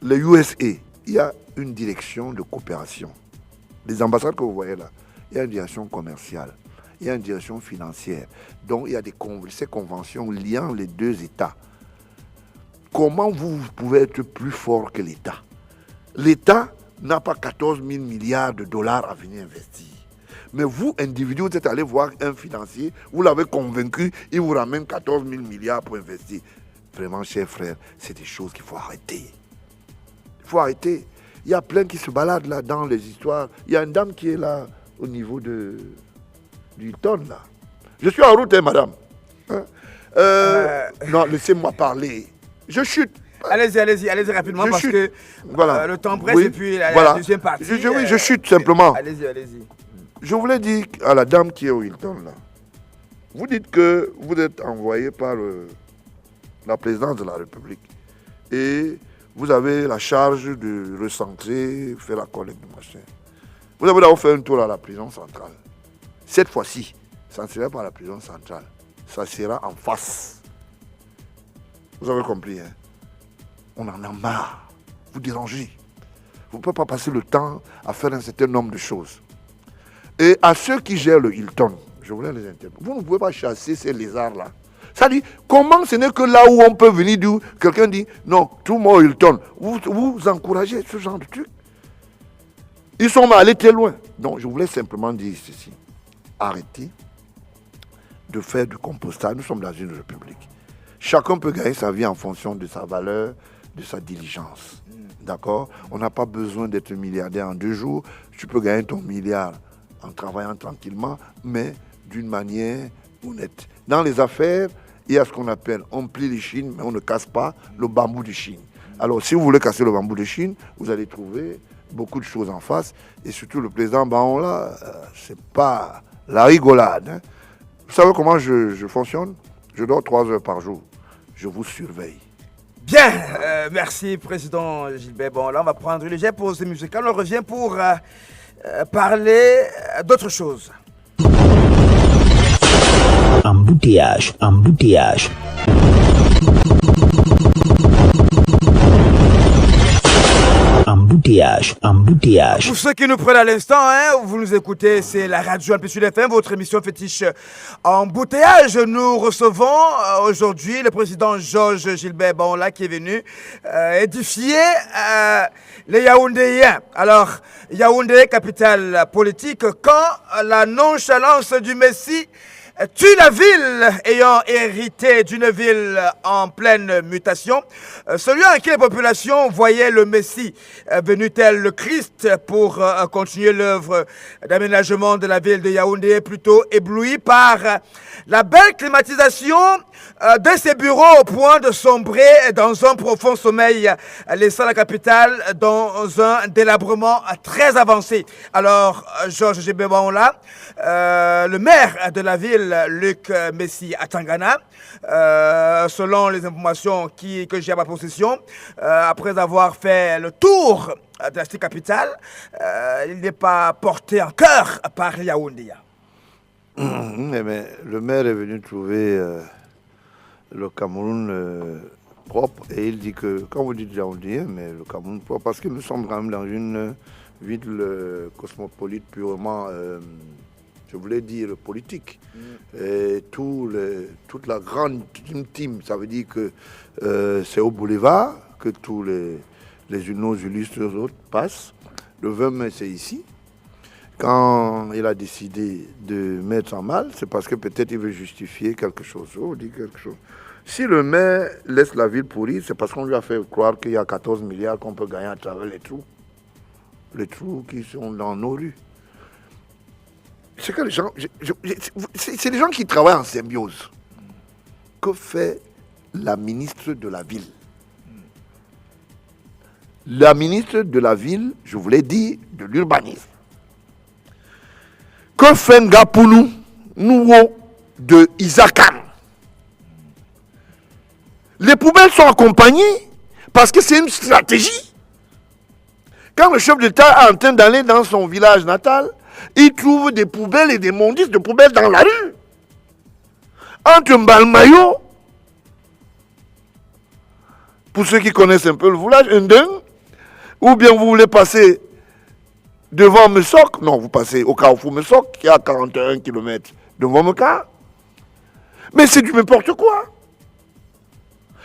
les USA, il y a une direction de coopération. Les ambassades que vous voyez là, il y a une direction commerciale, il y a une direction financière. Donc il y a ces conventions liant les deux États. Comment vous pouvez être plus fort que l'État? L'État n'a pas 14 000 milliards de dollars à venir investir. Mais vous, individu, vous êtes allé voir un financier, vous l'avez convaincu, il vous ramène 14 000 milliards pour investir. Vraiment, chers frères, c'est des choses qu'il faut arrêter. Il faut arrêter. Il y a plein qui se baladent là dans les histoires. Il y a une dame qui est là au niveau du Hilton là. Je suis en route, hein, madame. Non, laissez-moi parler. Je chute. Allez-y rapidement parce que voilà. Le temps presse Oui. et puis la deuxième partie. Oui, je chute simplement. Allez-y. Je voulais dire à la dame qui est au Hilton là, vous dites que vous êtes envoyé par la présidence de la République et vous avez la charge de recentrer, faire la collecte de machin. Vous avez d'abord fait un tour à la prison centrale. Cette fois-ci, ça ne sera pas à la prison centrale, ça sera en face. Vous avez compris, hein? On en a marre. Vous dérangez. Vous ne pouvez pas passer le temps à faire un certain nombre de choses. Et à ceux qui gèrent le Hilton, je voulais les interroger. Vous ne pouvez pas chasser ces lézards-là. Ça dit, comment ce n'est que là où on peut venir, quelqu'un dit, non, tout le monde Hilton. Vous encouragez ce genre de truc. Ils sont allés très loin. Donc, je voulais simplement dire ceci. Arrêtez de faire du compostage. Nous sommes dans une république. Chacun peut gagner sa vie en fonction de sa valeur, de sa diligence. D'accord? On n'a pas besoin d'être milliardaire en 2 jours. Tu peux gagner ton milliard en travaillant tranquillement, mais d'une manière honnête. Dans les affaires, il y a ce qu'on appelle, on plie les chines, mais on ne casse pas le bambou de Chine. Alors, si vous voulez casser le bambou de Chine, vous allez trouver beaucoup de choses en face. Et surtout, le président Baon, là, c'est pas la rigolade. Hein. Vous savez comment je fonctionne? Je dors 3 heures par jour. Je vous surveille. Bien, merci Président Gilbert. Bon, là on va prendre une légère pause musicale. On revient pour parler d'autre chose. Embouteillage. Embouteillage. Pour ceux qui nous prennent à l'instant, hein, vous nous écoutez, c'est la radio Amplitude FM, votre émission fétiche Embouteillage. Nous recevons aujourd'hui le président Georges Gilbert Baola qui est venu édifier les Yaoundéens. Alors, Yaoundé, capitale politique, quand la nonchalance du Messie tue la ville ayant hérité d'une ville en pleine mutation, celui en qui les populations voyaient le Messie venu tel le Christ pour continuer l'œuvre d'aménagement de la ville de Yaoundé, est plutôt ébloui par la belle climatisation de ses bureaux au point de sombrer dans un profond sommeil, laissant la capitale dans un délabrement très avancé. Alors, Georges Gébé-Baola, le maire de la ville, Luc Messi Atangana, selon les informations que j'ai à ma possession, après avoir fait le tour de la capitale, il n'est pas porté en cœur par Yaoundé. Mais le maire est venu trouver le Cameroun propre et il dit que, quand vous dites Yaoundé, mais le Cameroun propre, parce que nous sommes quand même dans une ville cosmopolite purement, je voulais dire, politique. Et toute la grande team, ça veut dire que c'est au boulevard que tous les nos illustres autres passent. Le 20 mai, c'est ici. Quand il a décidé de mettre en mal, c'est parce que peut-être il veut justifier quelque chose. Oh, dit quelque chose. Si le maire laisse la ville pourrie, c'est parce qu'on lui a fait croire qu'il y a 14 milliards qu'on peut gagner à travers les trous qui sont dans nos rues. C'est que les gens, c'est des gens qui travaillent en symbiose. Que fait la ministre de la ville? La ministre de la ville, je voulais dire, de l'urbanisme. Que fait Ngapounou, Nouo, de Isaacan? Les poubelles sont accompagnées parce que c'est une stratégie. Quand le chef d'État est en train d'aller dans son village natal, il trouve des poubelles et des mondices de poubelles dans la rue. Entre Mbalmayo, pour ceux qui connaissent un peu le village, ou bien vous voulez passer devant Messok, non, vous passez au carrefour Messok, qui est à 41 km devant Meka. Mais c'est du n'importe quoi.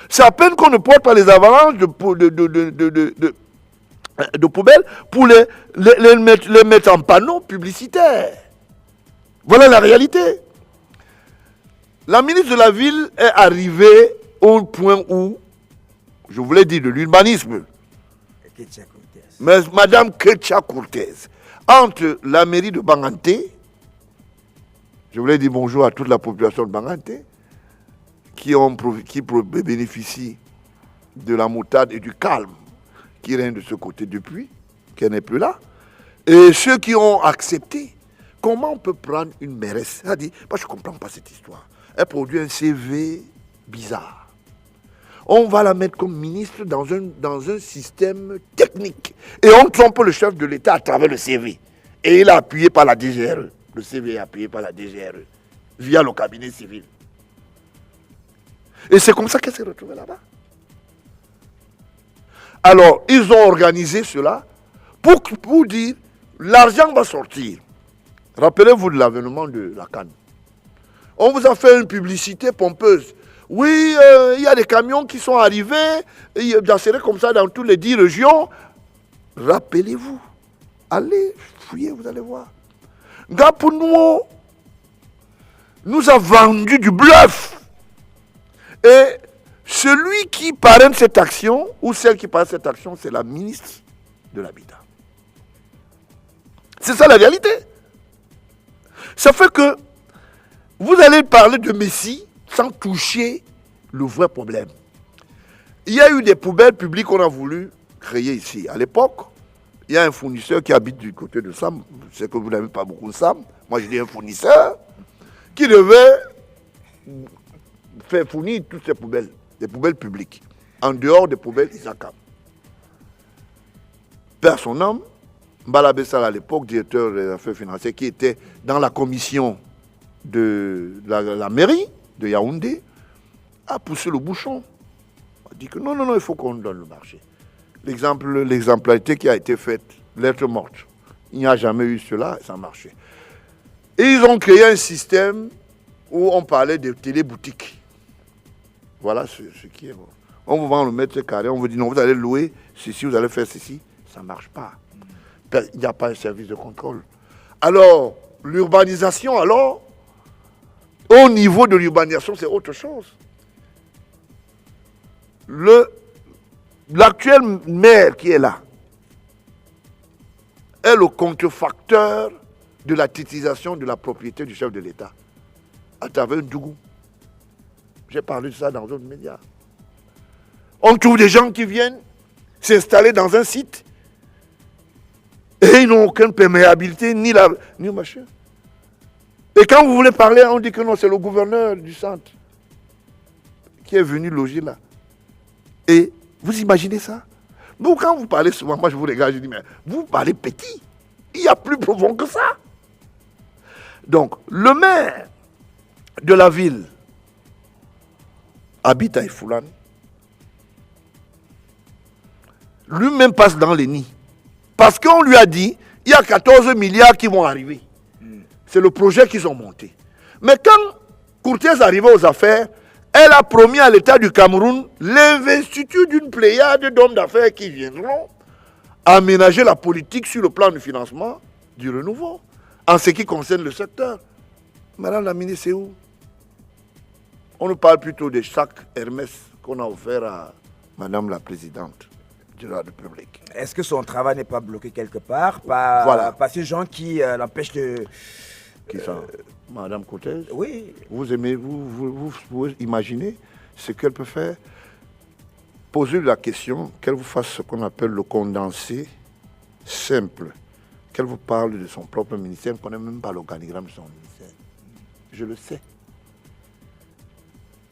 C'est à peine qu'on ne porte pas les avalanches de poubelles pour les mettre en panneaux publicitaires. Voilà la réalité. La ministre de la ville est arrivée au point où, je voulais dire de l'urbanisme, mais Madame Ketcha Cortez, entre la mairie de Banganté, je voulais dire bonjour à toute la population de Banganté, qui bénéficient de la moutarde et du calme qui règne de ce côté depuis qu'elle n'est plus là, et ceux qui ont accepté. Comment on peut prendre une mairesse? C'est-à-dire, moi je ne comprends pas cette histoire. Elle produit un CV bizarre. On va la mettre comme ministre dans un système technique. Et on trompe le chef de l'État à travers le CV. Et il est appuyé par la DGRE. Le CV est appuyé par la DGRE, via le cabinet civil. Et c'est comme ça qu'elle s'est retrouvée là-bas. Alors, ils ont organisé cela pour dire, l'argent va sortir. Rappelez-vous de l'avènement de la canne. On vous a fait une publicité pompeuse. Oui, il y a des camions qui sont arrivés, c'est comme ça dans toutes les 10 régions. Rappelez-vous, allez fouiller, vous allez voir. Ngapounou nous a vendu du bluff. Et celui qui parraine cette action, ou celle qui parraine cette action, c'est la ministre de l'Habitat. C'est ça la réalité. Ça fait que vous allez parler de Messi sans toucher le vrai problème. Il y a eu des poubelles publiques qu'on a voulu créer ici. À l'époque, il y a un fournisseur qui habite du côté de Sam. Je sais que vous n'avez pas beaucoup de Sam. Moi, je dis un fournisseur qui devait faire fournir toutes ces poubelles, des poubelles publiques, en dehors des poubelles Isaka. Père son âme, Mbalabessal à l'époque, directeur des affaires financières, qui était dans la commission de la mairie de Yaoundé, a poussé le bouchon. A dit que non, il faut qu'on donne le marché. L'exemplarité qui a été faite, lettre morte. Il n'y a jamais eu cela, ça marchait. Et ils ont créé un système où on parlait de téléboutiques. Voilà ce qui est bon. On vous vend le mètre carré, on vous dit non, vous allez louer ceci, vous allez faire ceci. Ça ne marche pas. Il n'y a pas un service de contrôle. Alors, l'urbanisation, alors, Au niveau de l'urbanisation, c'est autre chose. L'actuel maire qui est là est le contrefacteur de la titrisation de la propriété du chef de l'État à travers Ndougou. J'ai parlé de ça dans d'autres médias. On trouve des gens qui viennent s'installer dans un site et ils n'ont aucune perméabilité ni machin. Et quand vous voulez parler, on dit que non, c'est le gouverneur du centre qui est venu loger là. Et vous imaginez ça? Vous, quand vous parlez souvent, moi je vous regarde, je dis, mais vous parlez petit. Il y a plus profond que ça. Donc, le maire de la ville habite à Ifoulane. Lui-même passe dans les nids. Parce qu'on lui a dit, il y a 14 milliards qui vont arriver. C'est le projet qu'ils ont monté. Mais quand Courtiès arrivait aux affaires, elle a promis à l'État du Cameroun l'investiture d'une pléiade d'hommes d'affaires qui viendront aménager la politique sur le plan du financement du renouveau, en ce qui concerne le secteur. Madame la ministre, c'est où? On nous parle plutôt des sacs Hermès qu'on a offert à Madame la Présidente de la République. Est-ce que son travail n'est pas bloqué quelque part par ces gens qui l'empêchent de... Qui ça? Madame Courtiès? Oui. Vous aimez, vous imaginez ce qu'elle peut faire? Posez la question, qu'elle vous fasse ce qu'on appelle le condensé simple, qu'elle vous parle de son propre ministère, elle ne connaît même pas l'organigramme de son ministère. Je le sais.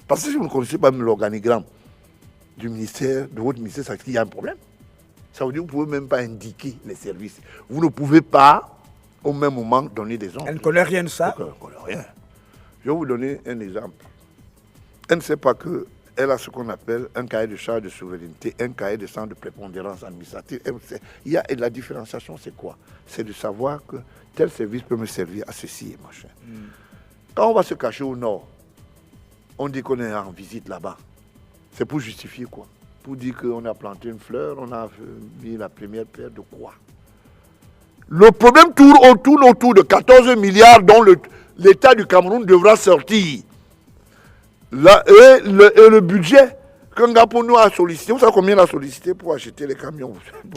Parce que si vous ne connaissez pas même l'organigramme du ministère, de votre ministère, ça veut dire qu'il y a un problème. Ça veut dire que vous ne pouvez même pas indiquer les services. Vous ne pouvez pas, au même moment, donner des ordres. Elle ne connaît rien de ça. Elle ne connaît rien. Je vais vous donner un exemple. Elle ne sait pas qu'elle a ce qu'on appelle un cahier de charge de souveraineté, un cahier de charge de prépondérance administrative. Et la différenciation, c'est quoi? C'est de savoir que tel service peut me servir à ceci et machin. Quand on va se cacher au nord, on dit qu'on est en visite là-bas. C'est pour justifier quoi? Pour dire qu'on a planté une fleur, on a mis la première pierre de quoi? Le problème tourne autour de 14 milliards dont l'État du Cameroun devra sortir. Là, et le budget que Ngapono a sollicité, vous savez combien il a sollicité pour acheter les camions?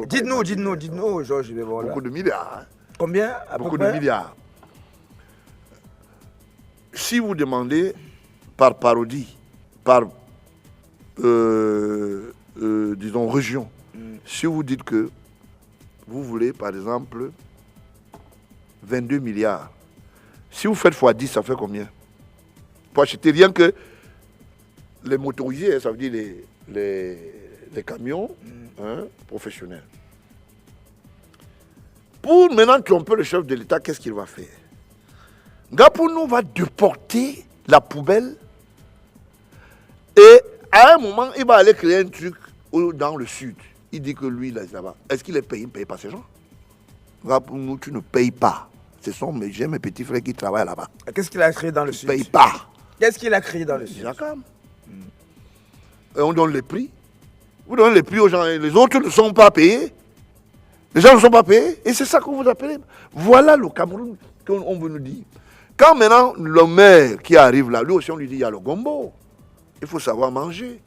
Dites-nous, Georges. Beaucoup de milliards. Hein? Combien Beaucoup de milliards. Si vous demandez par parodie, par, disons, région, si vous dites que vous voulez, par exemple, 22 milliards, si vous faites x10, ça fait combien? Pour acheter rien que les motorisés, ça veut dire les camions professionnels. Pour maintenant tromper le chef de l'État, qu'est-ce qu'il va faire? Ngapono va déporter la poubelle et à un moment, il va aller créer un truc dans le sud. Il dit que lui, là-bas, est-ce qu'il est payé? Il ne paye pas ces gens. Ngapono, tu ne payes pas. Ce sont mes petits frères qui travaillent là-bas. Qu'est-ce qu'il a créé dans le sud? Il ne paye pas. Qu'est-ce qu'il a créé dans le sud? Et on donne les prix. Vous donnez les prix aux gens. Les autres ne sont pas payés. Les gens ne sont pas payés. Et c'est ça que vous appelez. Voilà le Cameroun qu'on veut nous dire. Quand maintenant le maire qui arrive là, lui aussi on lui dit il y a le gombo. Il faut savoir manger.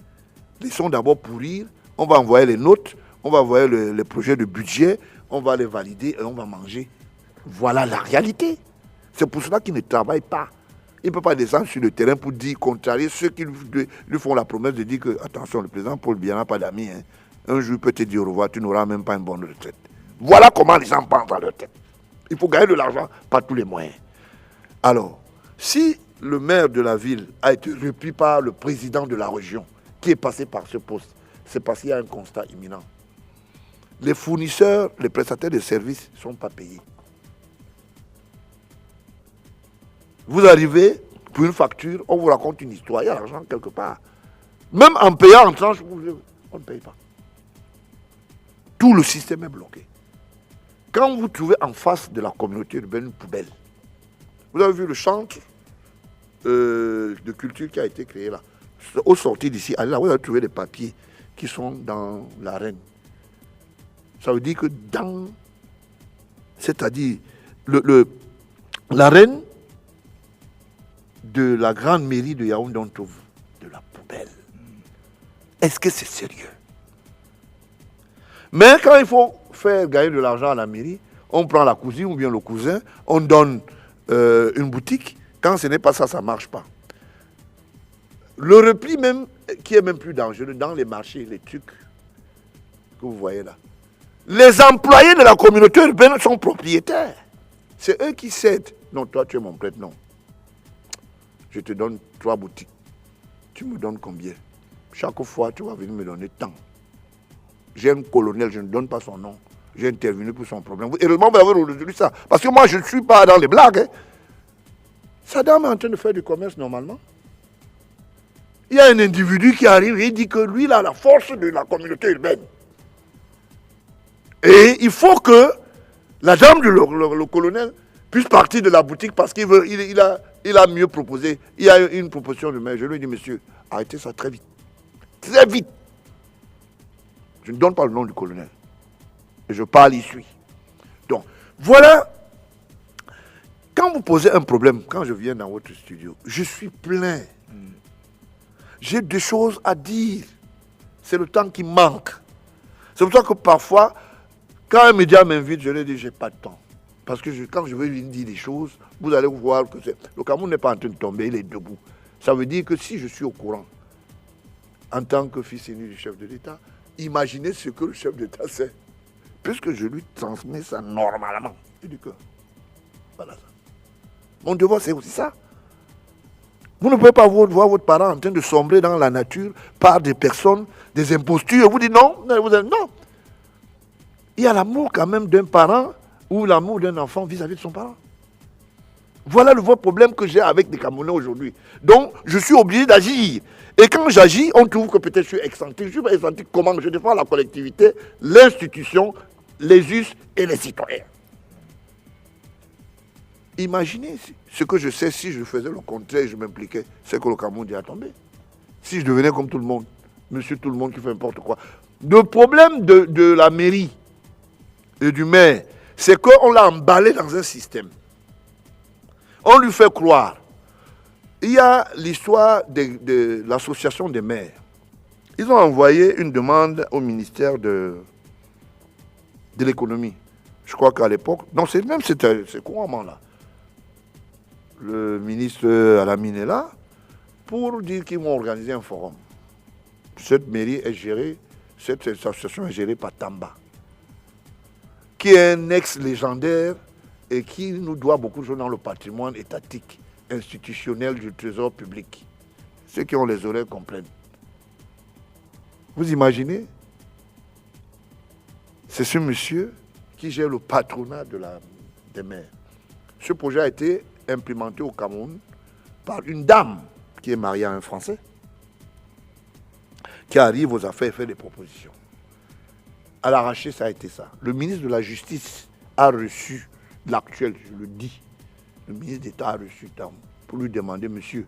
Laissons d'abord pourrir. On va envoyer les notes. On va envoyer les projets de budget. On va les valider et on va manger. Voilà la réalité. C'est pour cela qu'il ne travaille pas. Il ne peut pas descendre sur le terrain pour dire, contrarier ceux qui lui font la promesse de dire que, attention, le président Paul Biya n'a pas d'amis. Hein. Un jour, il peut te dire au revoir, tu n'auras même pas une bonne retraite. Voilà comment les gens pensent dans leur tête. Il faut gagner de l'argent par tous les moyens. Alors, si le maire de la ville a été repris par le président de la région, qui est passé par ce poste, c'est parce qu'il y a un constat imminent. Les fournisseurs, les prestataires de services ne sont pas payés. Vous arrivez pour une facture, on vous raconte une histoire, il y a l'argent quelque part. Même en payant en tranche, on ne paye pas. Tout le système est bloqué. Quand vous trouvez en face de la communauté urbaine une poubelle, vous avez vu le centre de culture qui a été créé là. Au sortir d'ici, allez là, vous avez trouvé des papiers qui sont dans l'arène. Ça veut dire que dans, c'est-à-dire l'arène de la grande mairie de Yaoundé, on trouve de la poubelle. Est-ce que c'est sérieux? Mais quand il faut faire gagner de l'argent à la mairie, on prend la cousine ou bien le cousin, on donne une boutique. Quand ce n'est pas ça, ça ne marche pas. Le repli même, qui est même plus dangereux, dans les marchés, les trucs que vous voyez là. Les employés de la communauté urbaine sont propriétaires. C'est eux qui cèdent. Non, toi, tu es mon prêtre, non. Je te donne 3 boutiques. Tu me donnes combien? Chaque fois, tu vas venir me donner tant. J'ai un colonel, je ne donne pas son nom. J'ai intervenu pour son problème. Heureusement, vous avez résolu ça. Parce que moi, je ne suis pas dans les blagues. Hein. Sa dame est en train de faire du commerce normalement. Il y a un individu qui arrive et il dit que lui, il a la force de la communauté urbaine. Et il faut que la dame, le colonel, puisse partir de la boutique parce qu'il veut, il a mieux proposé. Il y a une proposition de maire. Je lui ai dit, monsieur, arrêtez ça très vite. Très vite. Je ne donne pas le nom du colonel. Et je parle ici. Donc, voilà. Quand vous posez un problème, quand je viens dans votre studio, je suis plein. J'ai des choses à dire. C'est le temps qui manque. C'est pour ça que parfois, quand un média m'invite, je lui dis, j'ai pas de temps. Parce que quand je veux lui dire des choses, vous allez voir que le Cameroun n'est pas en train de tomber, il est debout. Ça veut dire que si je suis au courant, en tant que fils aîné du chef de l'État, imaginez ce que le chef d'État sait. Puisque je lui transmets ça normalement. Je dis que, voilà ça. Mon devoir, c'est aussi ça. Vous ne pouvez pas voir votre parent en train de sombrer dans la nature par des personnes, des impostures. Vous dites non, non. Il y a l'amour quand même d'un parent ou l'amour d'un enfant vis-à-vis de son parent. Voilà le vrai problème que j'ai avec les Camerounais aujourd'hui. Donc, je suis obligé d'agir. Et quand j'agis, on trouve que peut-être je suis excentrique. Je suis pas excentrique comment? Je défends la collectivité, l'institution, les us et les citoyens. Imaginez ce que je sais si je faisais le contraire et je m'impliquais. C'est que le Cameroun est tombé. Si je devenais comme tout le monde, monsieur tout le monde qui fait n'importe quoi. Le problème de la mairie et du maire, c'est qu'on l'a emballé dans un système. On lui fait croire. Il y a l'histoire de l'association des maires. Ils ont envoyé une demande au ministère de l'économie. Je crois qu'à l'époque, non, c'est couramment là. Le ministre Alamine est là pour dire qu'ils vont organiser un forum. Cette mairie est gérée, cette association est gérée par Tamba, qui est un ex-légendaire et qui nous doit beaucoup de choses dans le patrimoine étatique, institutionnel du trésor public. Ceux qui ont les oreilles comprennent. Vous imaginez? C'est ce monsieur qui gère le patronat des maires. Ce projet a été implémenté au Cameroun par une dame qui est mariée à un Français, qui arrive aux affaires et fait des propositions. À l'arraché, ça a été ça. Le ministre de la Justice a reçu l'actuel, je le dis. Le ministre d'État a reçu pour lui demander, monsieur,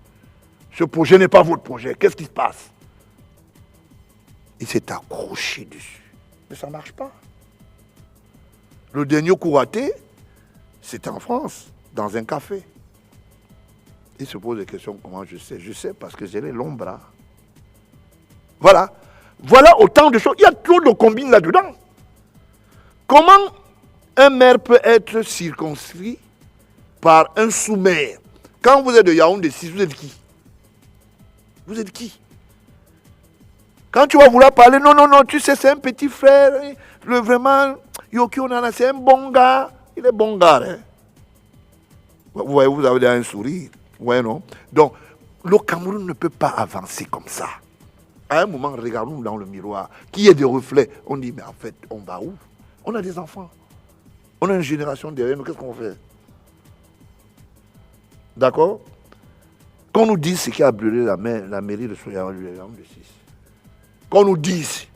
ce projet n'est pas votre projet, qu'est-ce qui se passe? Il s'est accroché dessus. Mais ça ne marche pas. Le dernier coup raté, c'était en France, dans un café. Il se pose des questions, comment je sais? Je sais parce que j'ai les longs bras. Voilà. Voilà autant de choses. Il y a trop de combines là-dedans. Comment un maire peut être circonscrit par un sous-maire? Quand vous êtes de Yaoundé 6, vous êtes qui? Vous êtes qui? Quand tu vas vouloir parler, non, tu sais, c'est un petit frère. Vraiment, Yoki Onana, c'est un bon gars. Il est bon gars. Hein? Vous voyez, vous avez un sourire. Ouais, non? Donc, le Cameroun ne peut pas avancer comme ça. À un moment, regardons dans le miroir, qui est des reflets. On dit, mais en fait, on va où? On a des enfants. On a une génération derrière nous. Qu'est-ce qu'on fait? D'accord? Qu'on nous dise ce qui a brûlé la mairie de Soyaoundé 6. Qu'on nous dise.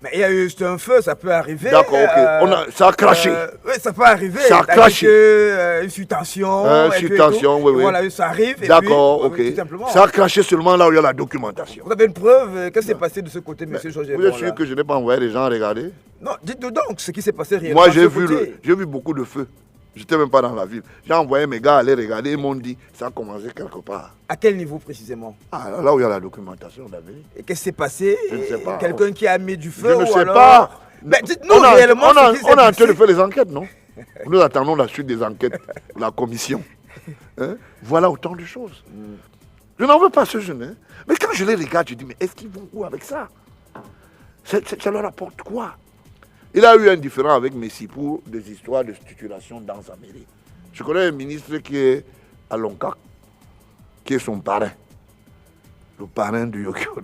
Mais il y a eu juste un feu, ça peut arriver. D'accord, ok. Ça a craché. Oui, ça peut arriver. Ça a craché. Une subtension. Oui. Voilà, ça arrive. D'accord, ok. Tout simplement. Ça a craché seulement là où il y a la documentation. Vous avez une preuve? Qu'est-ce qui s'est passé de ce côté, monsieur Georges? Vous êtes sûr que je n'ai pas envoyé les gens à regarder? Non, dites-nous donc ce qui s'est passé réellement. Moi, j'ai vu beaucoup de feu. Je n'étais même pas dans la ville. J'ai envoyé mes gars aller regarder, ils m'ont dit, ça a commencé quelque part. À quel niveau précisément? Ah, là où il y a la documentation d'Amélie. Et qu'est-ce qui s'est passé? Je ne sais pas. Quelqu'un qui a mis du feu? Je ne sais alors... pas. Mais dites-nous on réellement. on est en train de faire les enquêtes, non? Nous attendons la suite des enquêtes, la commission. Hein? Voilà autant de choses. Je n'en veux pas ce jeune. Hein? Mais quand je les regarde, je dis, mais est-ce qu'ils vont où avec ça? Ça leur apporte quoi? Il a eu un différend avec Messi pour des histoires de structuration dans sa mairie. Je connais un ministre qui est à Lonka, qui est son parrain. Le parrain du Yokyo.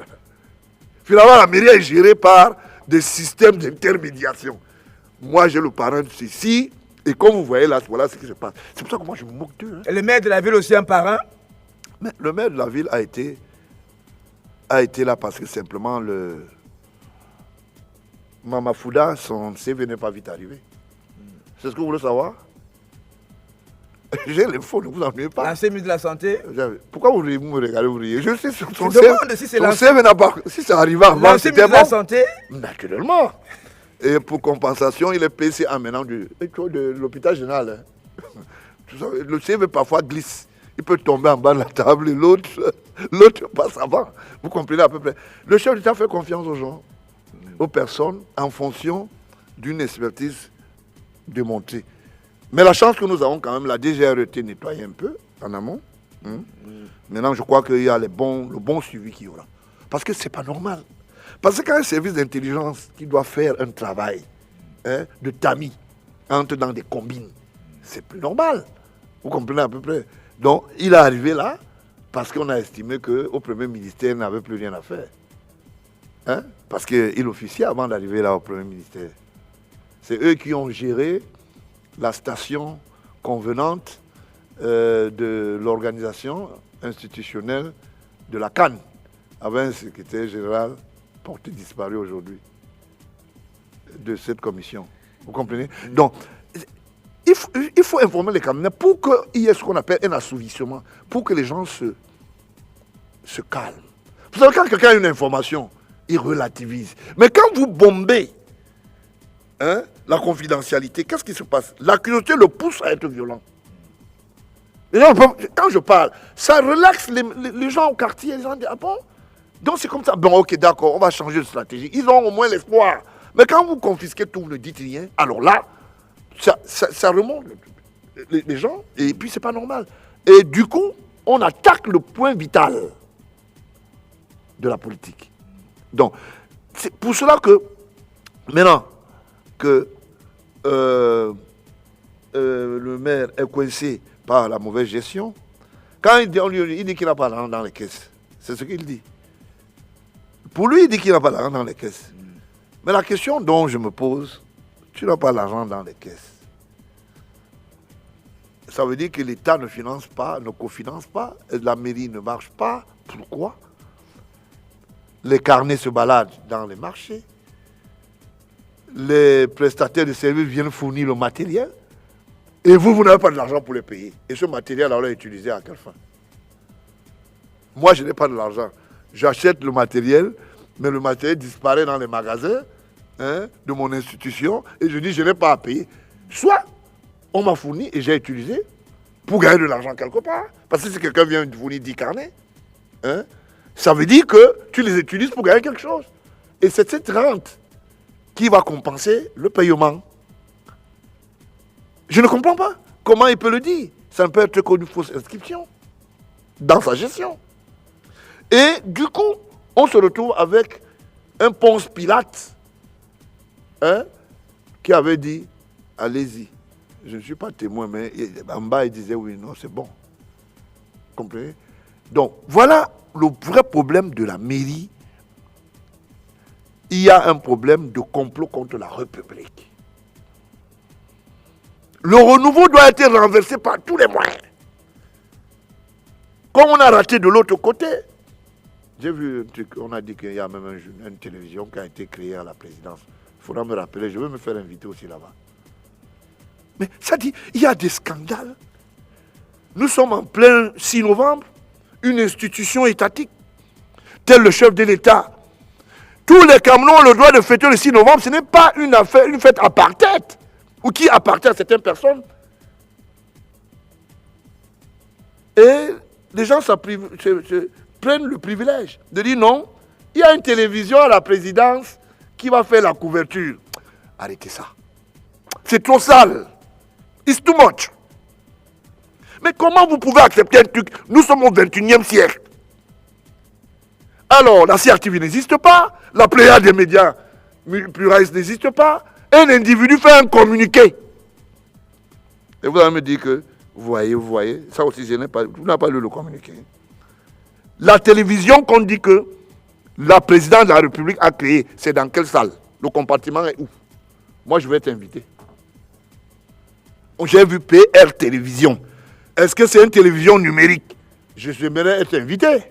Finalement, la mairie est gérée par des systèmes d'intermédiation. Moi, j'ai le parrain de ceci, et comme vous voyez là, voilà ce qui se passe. C'est pour ça que moi, je me moque d'eux. Hein. Et le maire de la ville aussi un parrain? Mais le maire de la ville a été là parce que simplement le Mama Fouda, son CV n'est pas vite arrivé. C'est ce que vous voulez savoir? J'ai l'info, ne vous ennuyez pas. L'ancien ministre de la Santé? Pourquoi vous me regardez, vous riez? Je sais son CV n'a pas... Si ça arrivait avant, l'ancien ministre de la Santé? Naturellement. Et pour compensation, il est PC en menant de l'hôpital général. Hein. Le CV parfois glisse. Il peut tomber en bas de la table et l'autre passe avant. Vous comprenez à peu près. Le chef d'État fait confiance aux gens, aux personnes, en fonction d'une expertise démontrée. Mais la chance que nous avons quand même, la DGRET nettoie un peu en amont. Maintenant, je crois qu'il y a le bon suivi qu'il y aura. Parce que ce n'est pas normal. Parce que quand un service d'intelligence qui doit faire un travail de tamis entre dans des combines, c'est plus normal. Vous comprenez à peu près. Donc, il est arrivé là parce qu'on a estimé qu'au premier ministère, il n'avait plus rien à faire. Hein? Parce qu'il officiait avant d'arriver là au premier ministère. C'est eux qui ont géré la station convenante de l'organisation institutionnelle de la CAN, avec un secrétaire général porté disparu aujourd'hui de cette commission. Vous comprenez? Donc, il faut informer les Camerounais pour qu'il y ait ce qu'on appelle un assouvissement, pour que les gens se calment. Vous savez, quand quelqu'un a une information, il relativise. Mais quand vous bombez la confidentialité, qu'est-ce qui se passe? La curiosité le pousse à être violent. Les gens, quand je parle, ça relaxe les gens au quartier. Les gens disent, ah bon? Donc c'est comme ça. Bon, ok, d'accord, on va changer de stratégie. Ils ont au moins l'espoir. Mais quand vous confisquez tout, vous ne dites rien, alors là, ça remonte les gens, et puis c'est pas normal. Et du coup, on attaque le point vital de la politique. Donc, c'est pour cela que, maintenant, que le maire est coincé par la mauvaise gestion, quand il dit qu'il n'a pas d'argent dans les caisses, c'est ce qu'il dit. Pour lui, il dit qu'il n'a pas d'argent dans les caisses. Mais la question dont je me pose, tu n'as pas l'argent dans les caisses. Ça veut dire que l'État ne finance pas, ne cofinance pas, la mairie ne marche pas. Pourquoi? Les carnets se baladent dans les marchés. Les prestataires de services viennent fournir le matériel. Et vous n'avez pas de l'argent pour les payer. Et ce matériel, alors, est utilisé à quelle fin? Moi, je n'ai pas de l'argent. J'achète le matériel, mais le matériel disparaît dans les magasins de mon institution et je dis je n'ai pas à payer. Soit on m'a fourni et j'ai utilisé pour gagner de l'argent quelque part. Parce que si quelqu'un vient me fournir 10 carnets, ça veut dire que tu les utilises pour gagner quelque chose. Et c'est cette rente qui va compenser le paiement. Je ne comprends pas comment il peut le dire. Ça ne peut être qu'une fausse inscription dans sa gestion. Et du coup, on se retrouve avec un Ponce Pilate qui avait dit, allez-y. Je ne suis pas témoin, mais en bas, il disait, oui, non, c'est bon. Vous comprenez? Donc, voilà le vrai problème de la mairie. Il y a un problème de complot contre la République. Le renouveau doit être renversé par tous les moyens. Comme on a raté de l'autre côté, j'ai vu un truc, on a dit qu'il y a même une télévision qui a été créée à la présidence. Il faudra me rappeler, je vais me faire inviter aussi là-bas. Mais ça dit, il y a des scandales. Nous sommes en plein 6 novembre, une institution étatique, tel le chef de l'État. Tous les Camerounais ont le droit de fêter le 6 novembre, ce n'est pas une affaire, une fête apartheid, ou qui appartient à certaines personnes Et les gens prennent le privilège de dire non, il y a une télévision à la présidence qui va faire la couverture. Arrêtez ça. C'est trop sale. It's too much. Mais comment vous pouvez accepter un truc? Nous sommes au 21e siècle. Alors, la CRTV n'existe pas, la Pléiade des médias pluralistes n'existe pas, un individu fait un communiqué. Et vous allez me dire que, vous voyez, ça aussi, vous n'avez pas lu le communiqué. La télévision qu'on dit que la présidente de la République a créée, c'est dans quelle salle? Le compartiment est où? Moi, je vais être invité. J'ai vu PR Télévision. Est-ce que c'est une télévision numérique? J'aimerais être invité.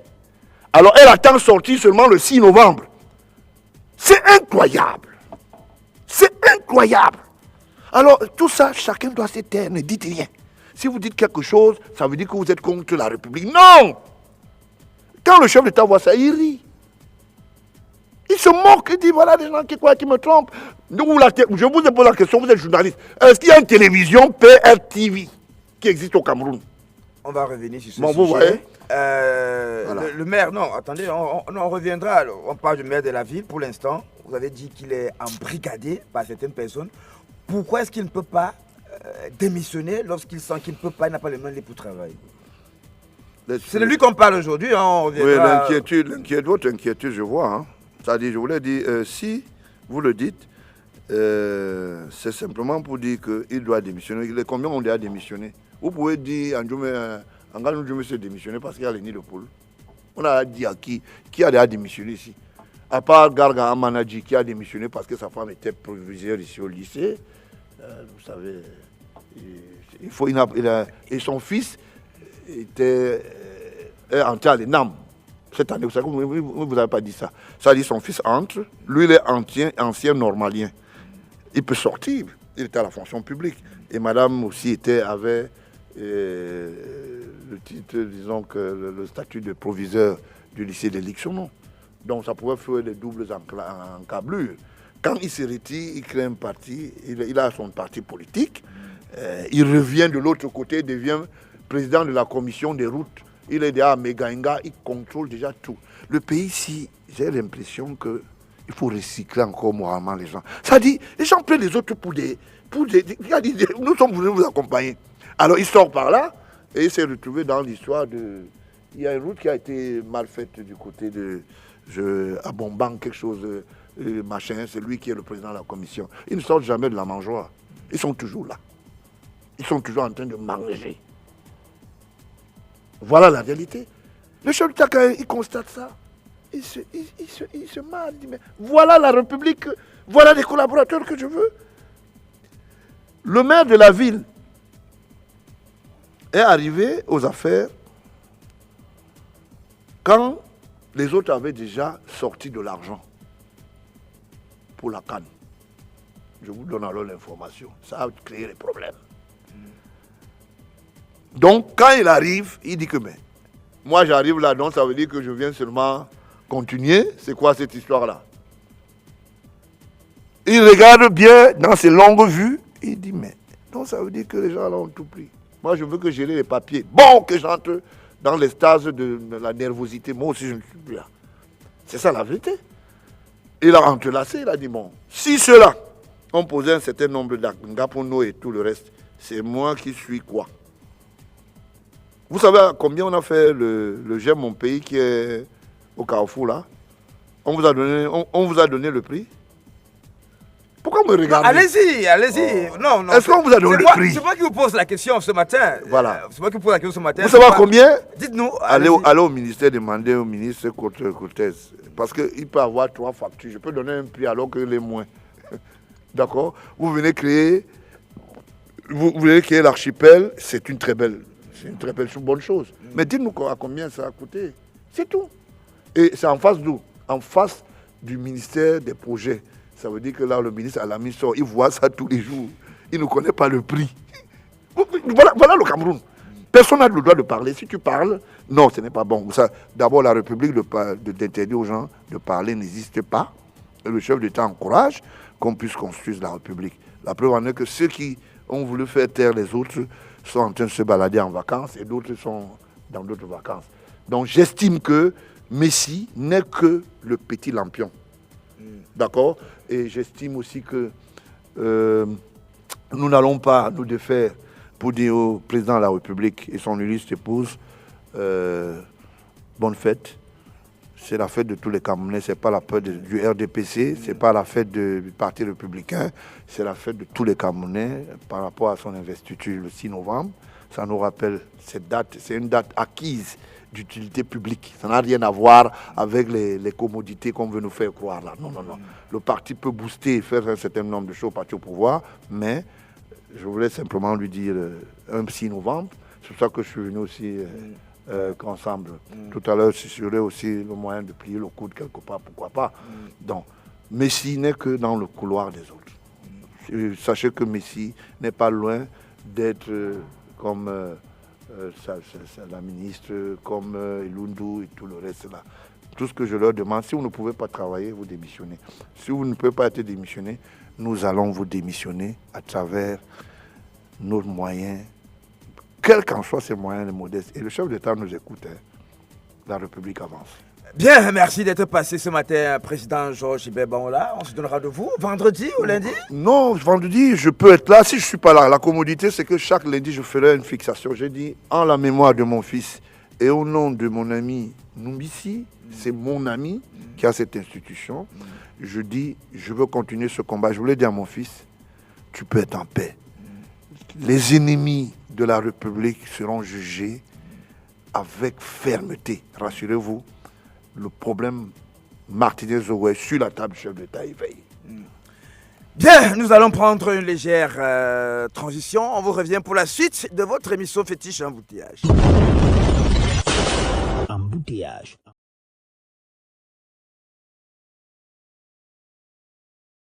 Alors, elle attend sortir seulement le 6 novembre. C'est incroyable. C'est incroyable. Alors, tout ça, chacun doit se taire, ne dites rien. Si vous dites quelque chose, ça veut dire que vous êtes contre la République. Non! Quand le chef d'État voit ça, il rit. Il se moque, il dit, voilà des gens qui me trompent. Je vous ai posé la question, vous êtes journaliste. Est-ce qu'il y a une télévision PRTV qui existe au Cameroun? On va revenir sur ce bon, sujet. Vous voyez Voilà. Le maire, non, attendez, on reviendra. Alors, on parle du maire de la ville pour l'instant. Vous avez dit qu'il est embrigadé par certaines personnes. Pourquoi est-ce qu'il ne peut pas démissionner lorsqu'il sent qu'il ne peut pas, il n'a pas les mains libres pour travailler? C'est de lui qu'on parle aujourd'hui. Hein, on reviendra... Oui, votre inquiétude, je vois. Hein. C'est-à-dire, je voulais dire, si vous le dites, c'est simplement pour dire qu'il doit démissionner. Combien on doit démissionner? Vous pouvez dire, Anganou s'est démissionné parce qu'il y a les nids de poule. On a dit à qui a déjà démissionné ici? À part Garga Amanadji qui a démissionné parce que sa femme était proviseure ici au lycée. Vous savez, et son fils était entré à l'ENAM. Cette année, vous n'avez pas dit ça. Ça dit son fils entre, lui il est ancien normalien. Il peut sortir, il était à la fonction publique. Et madame aussi avait le titre, disons que le statut de proviseur du lycée de Lixonon. Donc ça pouvait faire des doubles encablures. Quand il se retire, il crée un parti, il a son parti politique. Il revient de l'autre côté, devient président de la commission des routes. Il est déjà à Megainga, il contrôle déjà tout. Le pays ici, j'ai l'impression qu'il faut recycler encore moralement les gens. Ça dit, les gens prennent les autres pour des nous sommes venus vous accompagner. Alors il sort par là et il s'est retrouvé dans l'histoire de... Il y a une route qui a été mal faite du côté de... à Bomban, quelque chose, machin, c'est lui qui est le président de la commission. Ils ne sortent jamais de la mangeoire. Ils sont toujours là. Ils sont toujours en train de manger. Voilà la réalité. Le chef d'État, quand il constate ça, il se marre, il dit, mais voilà la République, voilà les collaborateurs que je veux. Le maire de la ville est arrivé aux affaires quand les autres avaient déjà sorti de l'argent pour la canne. Je vous donne alors l'information. Ça a créé des problèmes. Donc, quand il arrive, il dit que mais, moi j'arrive là, donc ça veut dire que je viens seulement continuer. C'est quoi cette histoire-là? Il regarde bien dans ses longues vues, il dit mais, donc ça veut dire que les gens là ont tout pris. Moi je veux que j'ai les papiers. Bon, que j'entre dans les stades de la nervosité. Moi aussi je ne suis plus là. C'est ça la vérité. Il a entrelacé, il a dit bon, si ceux-là ont posé un certain nombre d'Apono et tout le reste, c'est moi qui suis quoi? Vous savez à combien on a fait le J'aime mon pays qui est au Carrefour là? On vous a donné le prix? Pourquoi vous me regardez? Allez-y. Oh. Non. Est-ce qu'on vous a donné le prix? C'est moi qui vous pose la question ce matin. Voilà. C'est moi qui vous pose la question ce matin. Vous savez combien? Dites-nous. Allez au ministère, demandez au ministre Cortez. Parce qu'il peut avoir 3 factures. Je peux donner un prix alors que les moins. D'accord? Vous venez créer l'archipel, c'est une très belle bonne chose. Mais dites-nous à combien ça a coûté. C'est tout. Et c'est en face d'où? En face du ministère des projets. Ça veut dire que là, le ministre à la mission, il voit ça tous les jours. Il ne connaît pas le prix. Voilà le Cameroun. Personne n'a le droit de parler. Si tu parles, non, ce n'est pas bon. D'abord, la République d'interdire aux gens de parler n'existe pas. Et le chef d'État encourage qu'on puisse construire la République. La preuve en est que ceux qui ont voulu faire taire les autres sont en train de se balader en vacances et d'autres sont dans d'autres vacances. Donc j'estime que Messi n'est que le petit lampion. D'accord? Et j'estime aussi que nous n'allons pas nous défaire pour dire au président de la République et son illustre épouse bonne fête. C'est la fête de tous les Camerounais, ce n'est pas la fête du RDPC, ce n'est pas la fête du Parti républicain, c'est la fête de tous les Camerounais par rapport à son investiture le 6 novembre. Ça nous rappelle cette date, c'est une date acquise d'utilité publique. Ça n'a rien à voir avec les commodités qu'on veut nous faire croire là. Non, non, non. Le parti peut booster et faire un certain nombre de choses au parti au pouvoir, mais je voulais simplement lui dire un 6 novembre. C'est pour ça que je suis venu aussi qu'ensemble. Tout à l'heure, si j'aurais aussi le moyen de plier le coude quelque part, pourquoi pas. Donc, Messi n'est que dans le couloir des autres. Sachez que Messi n'est pas loin d'être comme la ministre, comme Ilundu et tout le reste là. Tout ce que je leur demande, si vous ne pouvez pas travailler, vous démissionnez. Si vous ne pouvez pas être démissionné, nous allons vous démissionner à travers nos moyens, quels qu'en soient ces moyens modestes. Et le chef d'État nous écoute. La République avance. Bien, merci d'être passé ce matin, Président Georges Hibert Baola. On se donne rendez-vous vendredi ou lundi? Non, vendredi, je peux être là. Si je ne suis pas là, la commodité, c'est que chaque lundi, je ferai une fixation. J'ai dit, en la mémoire de mon fils et au nom de mon ami Numbisi, c'est mon ami qui a cette institution. Je dis, je veux continuer ce combat. Je voulais dire à mon fils, tu peux être en paix. Les ennemis de la République seront jugés avec fermeté. Rassurez-vous, le problème Martinez-Owé sur la table du chef d'État éveille. Bien, nous allons prendre une légère transition. On vous revient pour la suite de votre émission Fétiche Embouteillage. Embouteillage.